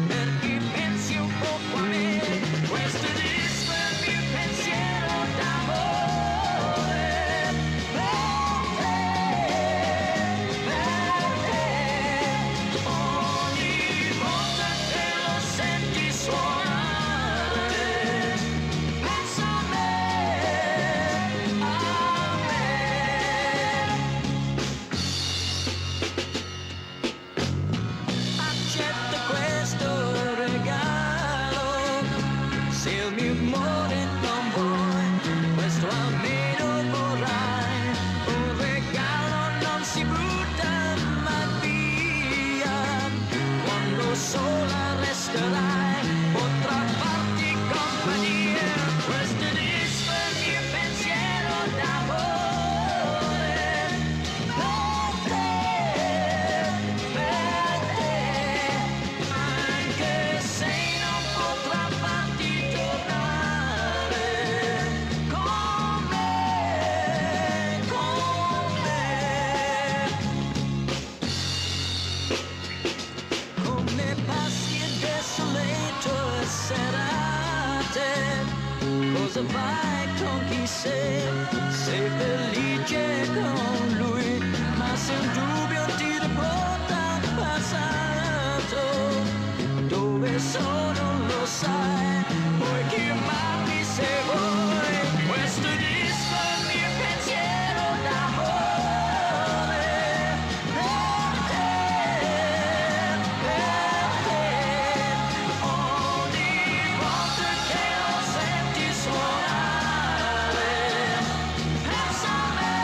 Speaker 12: perché pensi un po' a me. Questo disco è il mio pensiero d'amore per te. Ogni volta che lo senti suonare, pensa a me, accetta questo regalo, se il mio amore non vuoi, questo almeno vorrai. Un regalo non si butta mai via, quando sola resterai potrà farti compagnia. Questo disco è il mio pensiero d'amore per te, anche se non potrà farti tornare con me. Come passi adesso le tue serate, cosa fai con chi sei? Sei felice con lui, ma se un dubbio ti riporta al passato, dove sono lo sai, puoi chiamarmi se vuoi. Questo disco è il mio pensiero d'amore per te, ogni volta che lo senti suonare, pensa a me,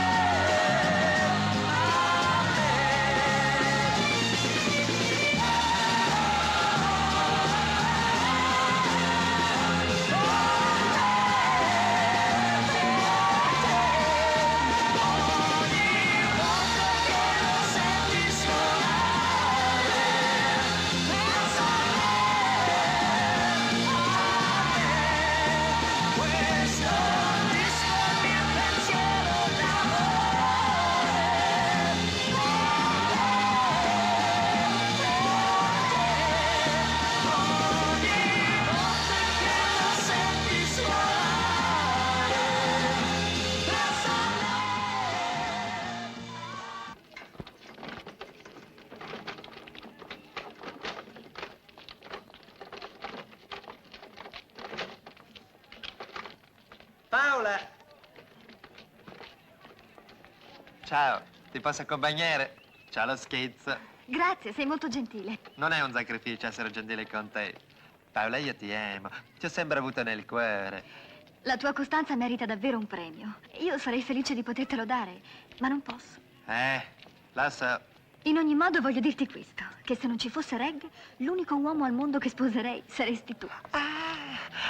Speaker 3: Paola!
Speaker 5: Ciao, ti posso accompagnare? Ciao lo schizzo.
Speaker 9: Grazie, sei molto gentile.
Speaker 5: Non è un sacrificio essere gentile con te. Paola, io ti amo. Ti ho sempre avuto nel cuore.
Speaker 9: La tua costanza merita davvero un premio. Io sarei felice di potertelo dare, ma non posso.
Speaker 5: Lo so.
Speaker 9: In ogni modo voglio dirti questo, che se non ci fosse Reg, l'unico uomo al mondo che sposerei saresti tu.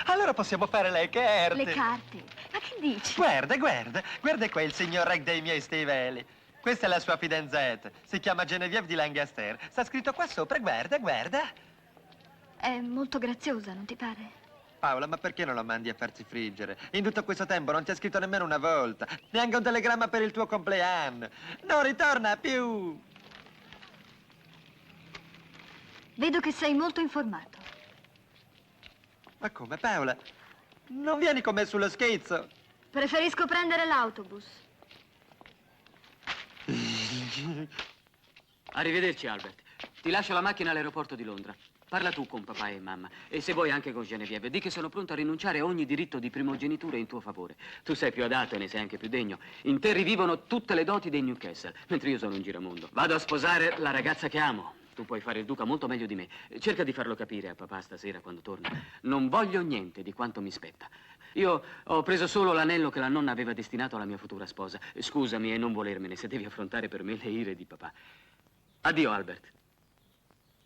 Speaker 5: Allora possiamo fare le carte.
Speaker 9: Le carte? Ma che dici?
Speaker 5: Guarda, guarda. Guarda qua il signor Reg dei miei stivali. Questa è la sua fidanzata. Si chiama Geneviève di Lancaster. Sta scritto qua sopra, guarda, guarda.
Speaker 9: È molto graziosa, non ti pare?
Speaker 5: Paola, ma perché non la mandi a farsi friggere? In tutto questo tempo non ti ha scritto nemmeno una volta. Neanche un telegramma per il tuo compleanno. Non ritorna più.
Speaker 9: Vedo che sei molto informato.
Speaker 5: Ma come, Paola? Non vieni con me sullo schizzo?
Speaker 9: Preferisco prendere l'autobus.
Speaker 2: Arrivederci, Albert. Ti lascio la macchina all'aeroporto di Londra. Parla tu con papà e mamma. E se vuoi anche con Geneviève. Di che sono pronto a rinunciare a ogni diritto di primogenitura in tuo favore. Tu sei più adatto e ne sei anche più degno. In te rivivono tutte le doti dei Newcastle, mentre io sono un giramondo. Vado a sposare la ragazza che amo. Tu puoi fare il duca molto meglio di me. Cerca di farlo capire a papà stasera quando torna. Non voglio niente di quanto mi spetta. Io ho preso solo l'anello che la nonna aveva destinato alla mia futura sposa. Scusami e non volermene se devi affrontare per me le ire di papà. Addio, Albert.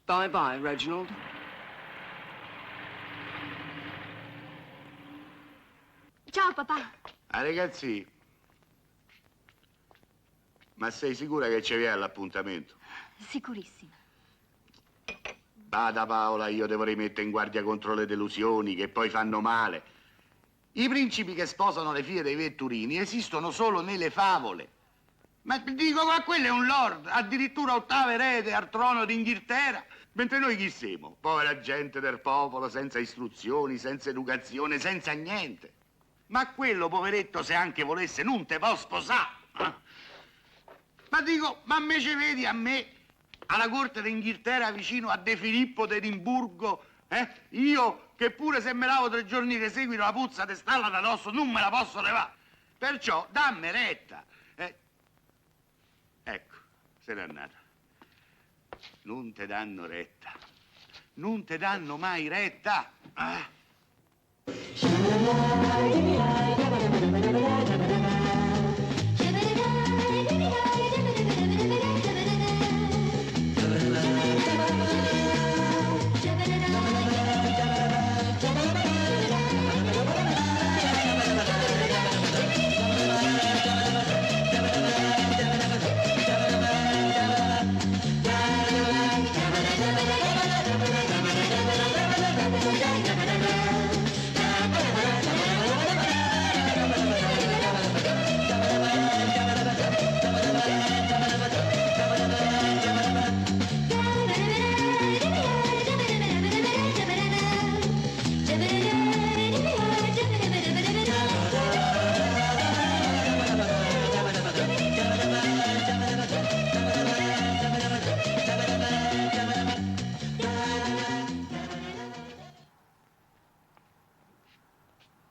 Speaker 10: Bye bye, Reginald.
Speaker 9: Ciao, papà.
Speaker 8: Ah, ragazzi, ma sei sicura che ci viene all'appuntamento?
Speaker 9: Sicurissima.
Speaker 8: Bada Paola, io devo rimettere in guardia contro le delusioni che poi fanno male. I principi che sposano le figlie dei vetturini esistono solo nelle favole. Ma dico, ma quello è un lord, addirittura ottavo erede al trono d'Inghilterra. Mentre noi chi siamo? Povera gente del popolo, senza istruzioni, senza educazione, senza niente. Ma quello, poveretto, se anche volesse, non te può sposare. Ma dico, ma me ci vedi a me, alla corte d'Inghilterra, vicino a De Filippo d'Edimburgo, Io, che pure se me lavo 3 giorni di seguito la puzza di stalla da dosso, non me la posso levare. Perciò, dammi retta. Ecco, se n'è andata. Non te danno retta. Non te danno mai retta.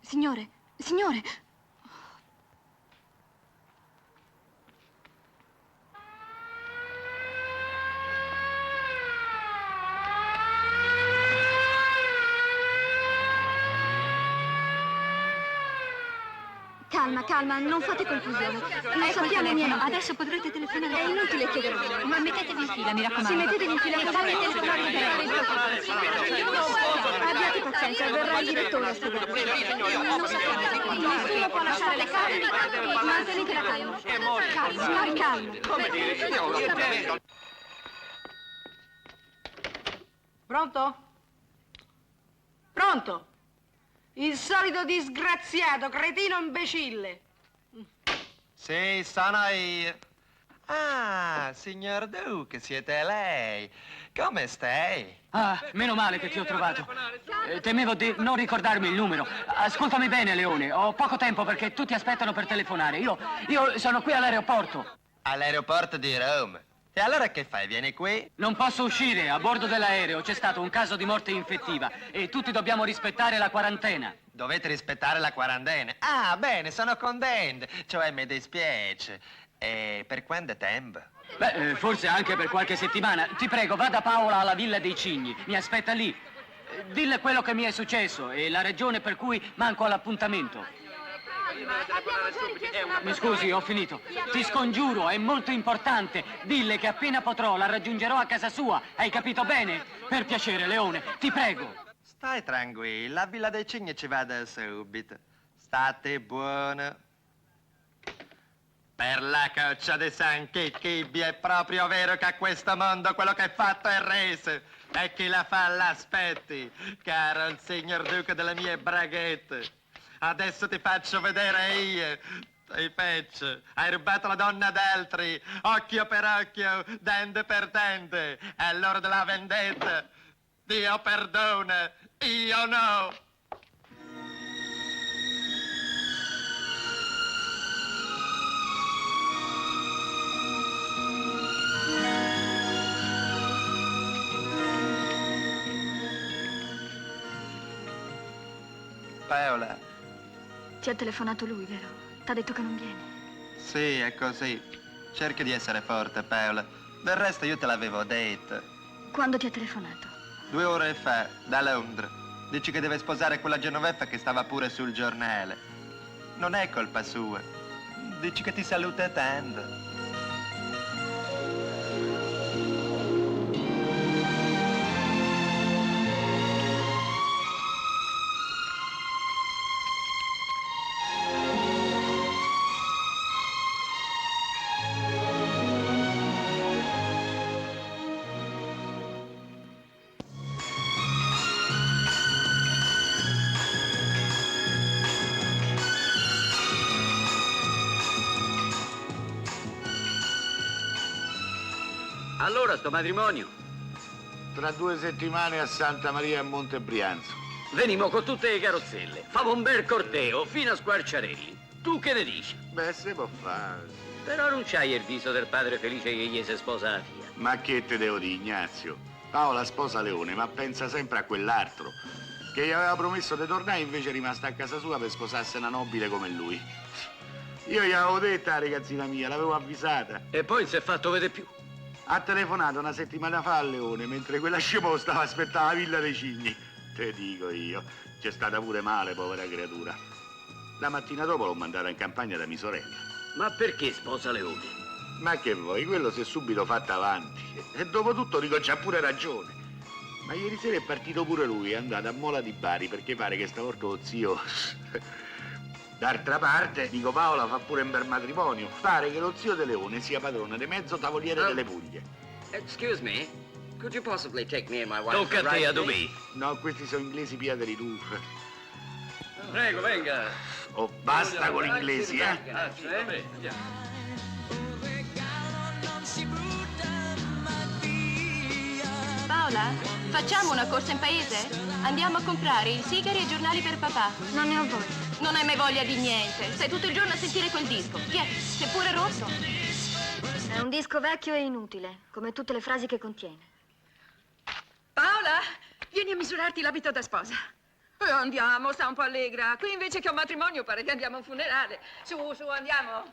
Speaker 9: Signore, signore! Calma, calma, non fate confusione. Noi sappiamo niente.
Speaker 14: Adesso potrete telefonare.
Speaker 9: È inutile chiedere.
Speaker 14: Ma mettetevi in fila, mi raccomando.
Speaker 9: Sì, mettetevi in fila, abbiate pazienza, verrà il direttore a spiegarvi. Non sappiamo, quindi nessuno può lasciare le carte. Mantenete la calma. Calma, signori, calma.
Speaker 13: Pronto? Pronto? Il solito disgraziato, cretino imbecille.
Speaker 5: Sì, sono io. Ah, signor Duke, siete lei. Come stai?
Speaker 2: Ah, meno male che ti ho trovato. Temevo di non ricordarmi il numero. Ascoltami bene, Leone. Ho poco tempo perché tutti aspettano per telefonare. Io sono qui all'aeroporto.
Speaker 5: All'aeroporto di Roma? E allora che fai? Vieni qui?
Speaker 2: Non posso uscire. A bordo dell'aereo c'è stato un caso di morte infettiva e tutti dobbiamo rispettare la quarantena.
Speaker 5: Dovete rispettare la quarantena? Ah, bene, sono contento. Cioè, mi dispiace. E per quanto tempo?
Speaker 2: Beh, forse anche per qualche settimana. Ti prego, vada Paola alla Villa dei Cigni. Mi aspetta lì. Dille quello che mi è successo e la ragione per cui manco all'appuntamento. Mi scusi, ho finito. Ti scongiuro, è molto importante. Dille che appena potrò la raggiungerò a casa sua. Hai capito bene? Per piacere, Leone, ti prego.
Speaker 5: Stai tranquilla, a Villa dei Cigni ci vado subito. State buono. Per la coccia di San Chicchibbi è proprio vero che a questo mondo quello che è fatto è reso. E chi la fa l'aspetti, caro il signor duca delle mie braghette. Adesso ti faccio vedere io. Sei peccio, hai rubato la donna d'altri, occhio per occhio, dente per dente. È l'ora della vendetta. Dio perdona, io no. Paola.
Speaker 9: Ti ha telefonato lui, vero? T'ha detto che non viene.
Speaker 5: Sì, è così. Cerchi di essere forte, Paola. Del resto io te l'avevo detto.
Speaker 9: Quando ti ha telefonato?
Speaker 5: 2 ore fa, da Londra. Dici che deve sposare quella genoveffa che stava pure sul giornale. Non è colpa sua. Dici che ti saluta tanto.
Speaker 2: Allora, sto matrimonio?
Speaker 8: Tra 2 settimane a Santa Maria a Monte Brianzo.
Speaker 2: Venimo con tutte le carrozzelle. Famo un bel corteo fino a Squarciarelli. Tu che ne dici?
Speaker 8: Beh, se può fare.
Speaker 2: Però non c'hai il viso del padre felice che gli si sposa la figlia.
Speaker 8: Ma che te devo dire, Ignazio? Paola sposa Leone, ma pensa sempre a quell'altro. Che gli aveva promesso di tornare, invece è rimasta a casa sua per sposarsi una nobile come lui. Io gli avevo detto alla ragazzina mia, l'avevo avvisata.
Speaker 2: E poi non si è fatto vedere più.
Speaker 8: Ha telefonato una settimana fa a Leone, mentre quella scemo stava aspettando la Villa dei Cigni. Te dico io, c'è stata pure male, povera creatura. La mattina dopo l'ho mandata in campagna da mia sorella.
Speaker 2: Ma perché sposa Leone?
Speaker 8: Ma che vuoi, quello si è subito fatto avanti. E dopo tutto dico, c'ha pure ragione. Ma ieri sera è partito pure lui, è andato a Mola di Bari, perché pare che stavolta lo zio... D'altra parte, dico, Paola fa pure un bel matrimonio. Pare che lo zio De Leone sia padrone di mezzo tavoliere delle Puglie.
Speaker 18: Excuse me, could you possibly take me and my wife?
Speaker 2: Tocca a te, a dove?
Speaker 8: No, questi sono inglesi piateri tu.
Speaker 2: Prego, venga.
Speaker 8: Oh, basta con gli inglesi, eh?
Speaker 21: Paola, facciamo una corsa in paese? Andiamo a comprare i sigari e i giornali per papà.
Speaker 9: Non ne ho voglia.
Speaker 21: Non hai mai voglia di niente. Stai tutto il giorno a sentire quel disco. Tieni, sei pure rosso.
Speaker 9: È un disco vecchio e inutile, come tutte le frasi che contiene.
Speaker 16: Paola, vieni a misurarti l'abito da sposa. Andiamo, sta un po' allegra. Qui invece che a un matrimonio pare che andiamo a un funerale. Su, andiamo.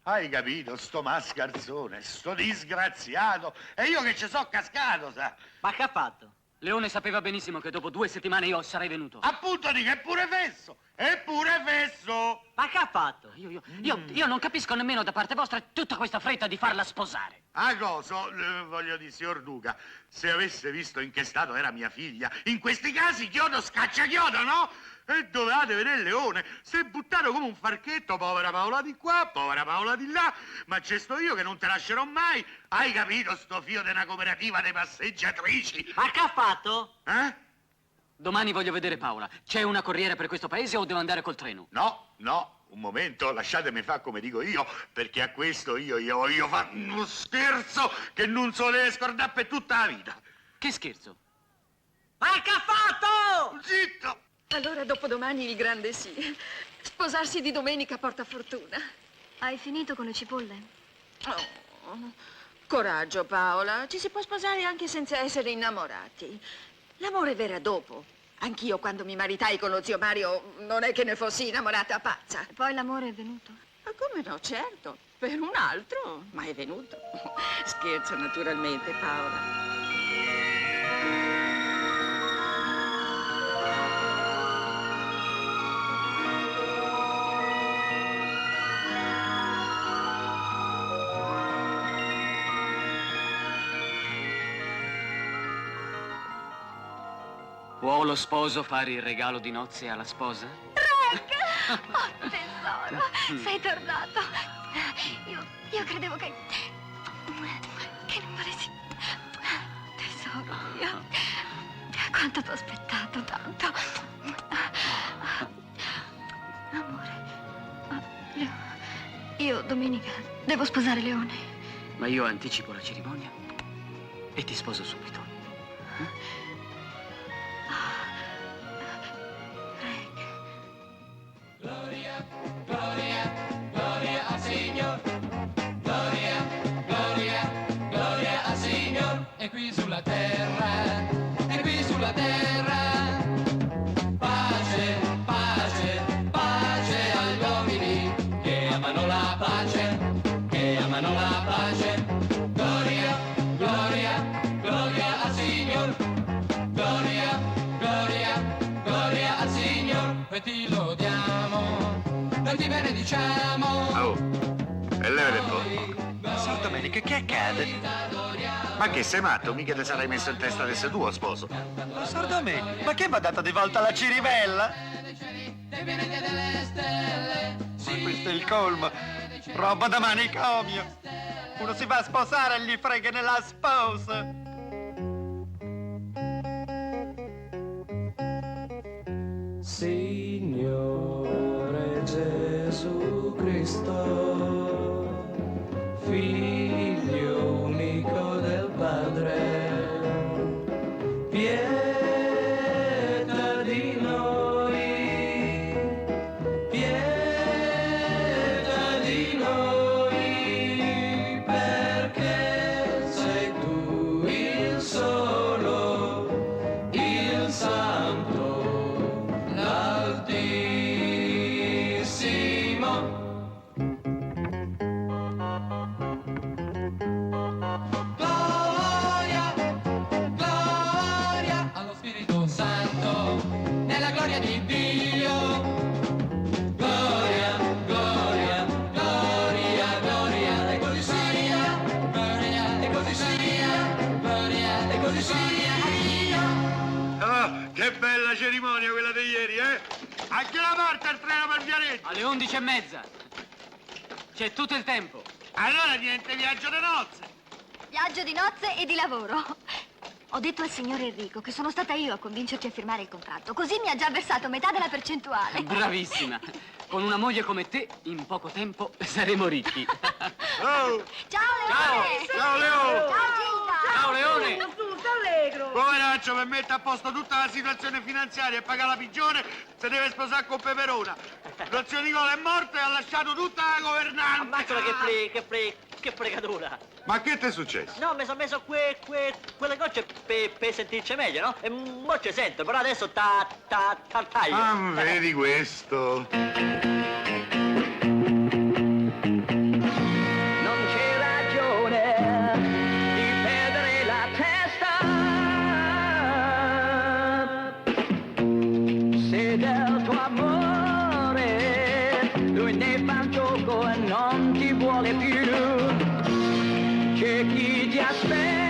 Speaker 8: Hai capito, sto mascarzone, sto disgraziato. E io che ci so cascato, sa?
Speaker 2: Ma che ha fatto? Leone sapeva benissimo che dopo 2 settimane io sarei venuto.
Speaker 8: Appunto dico, è pure fesso! È pure fesso!
Speaker 2: Ma che ha fatto? Io non capisco nemmeno da parte vostra tutta questa fretta di farla sposare.
Speaker 8: A coso, voglio dire, signor Duca, se avesse visto in che stato era mia figlia, in questi casi chiodo scaccia chiodo, no? E dovevate vedere il Leone, si è buttato come un farchetto, povera Paola di qua, povera Paola di là, ma c'è sto io che non te lascerò mai, hai capito, sto figlio di una cooperativa dei passeggiatrici?
Speaker 7: Ma che ha fatto?
Speaker 8: Eh?
Speaker 2: Domani voglio vedere Paola. C'è una corriera per questo paese o devo andare col treno?
Speaker 8: No, un momento, lasciatemi fare come dico io, perché a questo io voglio fare uno scherzo che non se lo deve scordare per tutta la vita.
Speaker 2: Che scherzo?
Speaker 7: Ma che ha fatto?
Speaker 8: Zitto!
Speaker 16: Allora dopodomani il grande sì. Sposarsi di domenica porta fortuna.
Speaker 9: Hai finito con le cipolle?
Speaker 16: Oh, coraggio, Paola. Ci si può sposare anche senza essere innamorati. L'amore verrà dopo. Anch'io, quando mi maritai con lo zio Mario, non è che ne fossi innamorata pazza.
Speaker 9: E poi l'amore è venuto?
Speaker 16: Ma come no, certo. Per un altro, ma è venuto. Scherzo, naturalmente, Paola.
Speaker 2: Può lo sposo fare il regalo di nozze alla sposa?
Speaker 9: Frank! Oh, tesoro, sei tornato. Io credevo che non volessi... Tesoro mio, quanto t'ho aspettato, tanto. Amore, io domenica devo sposare Leone.
Speaker 2: Ma io anticipo la cerimonia e ti sposo subito.
Speaker 12: Gloria, gloria, gloria al Signor. Gloria, gloria, gloria al Signor. E qui sulla terra, e qui sulla terra. Pace, pace, pace agli uomini che amano la pace, che amano la pace. Gloria, gloria, gloria al Signor. Gloria, gloria, gloria al Signor. E ti lodiamo, noi ti benediciamo.
Speaker 8: Oh, e levate un po'.
Speaker 5: Sor Domenica, che accade?
Speaker 8: Ma che sei matto? Mica ti sarai messo in testa di essere tuo sposo.
Speaker 5: Sor Domenica, ma che va data di volta la cirivella? Ma questo è il colmo. Roba da manicomio. Uno si va a sposare e gli frega nella sposa.
Speaker 12: Signore Gesù Cristo, Figlio unico del Padre, pietà di noi, pietà di noi, perché sei tu il solo, il Santo, l'Altissimo. Gloria, gloria allo Spirito Santo, nella gloria di Dio. Gloria, gloria, gloria, gloria, e così sia. Gloria, e così sia. Gloria, e così sia.
Speaker 8: Oh, che bella cerimonia quella di ieri, eh? A che ora parte il treno per Viareggio?
Speaker 2: Alle 11:30. C'è tutto il tempo.
Speaker 8: Allora niente viaggio di nozze.
Speaker 9: Viaggio di nozze e di lavoro. Ho detto al signor Enrico che sono stata io a convincerti a firmare il contratto. Così mi ha già versato metà della percentuale.
Speaker 2: Bravissima. Con una moglie come te, in poco tempo saremo ricchi.
Speaker 8: Oh!
Speaker 9: Ciao Leone!
Speaker 8: Ciao Leo!
Speaker 9: Ciao Gilda!
Speaker 2: Ciao Leone!
Speaker 13: Tutto allegro!
Speaker 8: Poveraccio, per mettere a posto tutta la situazione finanziaria e pagare la pigione, si deve sposare con Peperona. Lo zio Nicola è morto e ha lasciato tutta la governanza.
Speaker 7: Ammazzala che fregatura.
Speaker 8: Ma che ti è successo?
Speaker 7: No, mi sono messo quelle gocce per sentirci meglio, no? E mo ci sento, però adesso taglio.
Speaker 8: Ah, vedi questo.
Speaker 12: Non c'è ragione di perdere la testa. Se del tuo amore lui ne fa un gioco e non ti vuole più. C'è chi ti aspetta.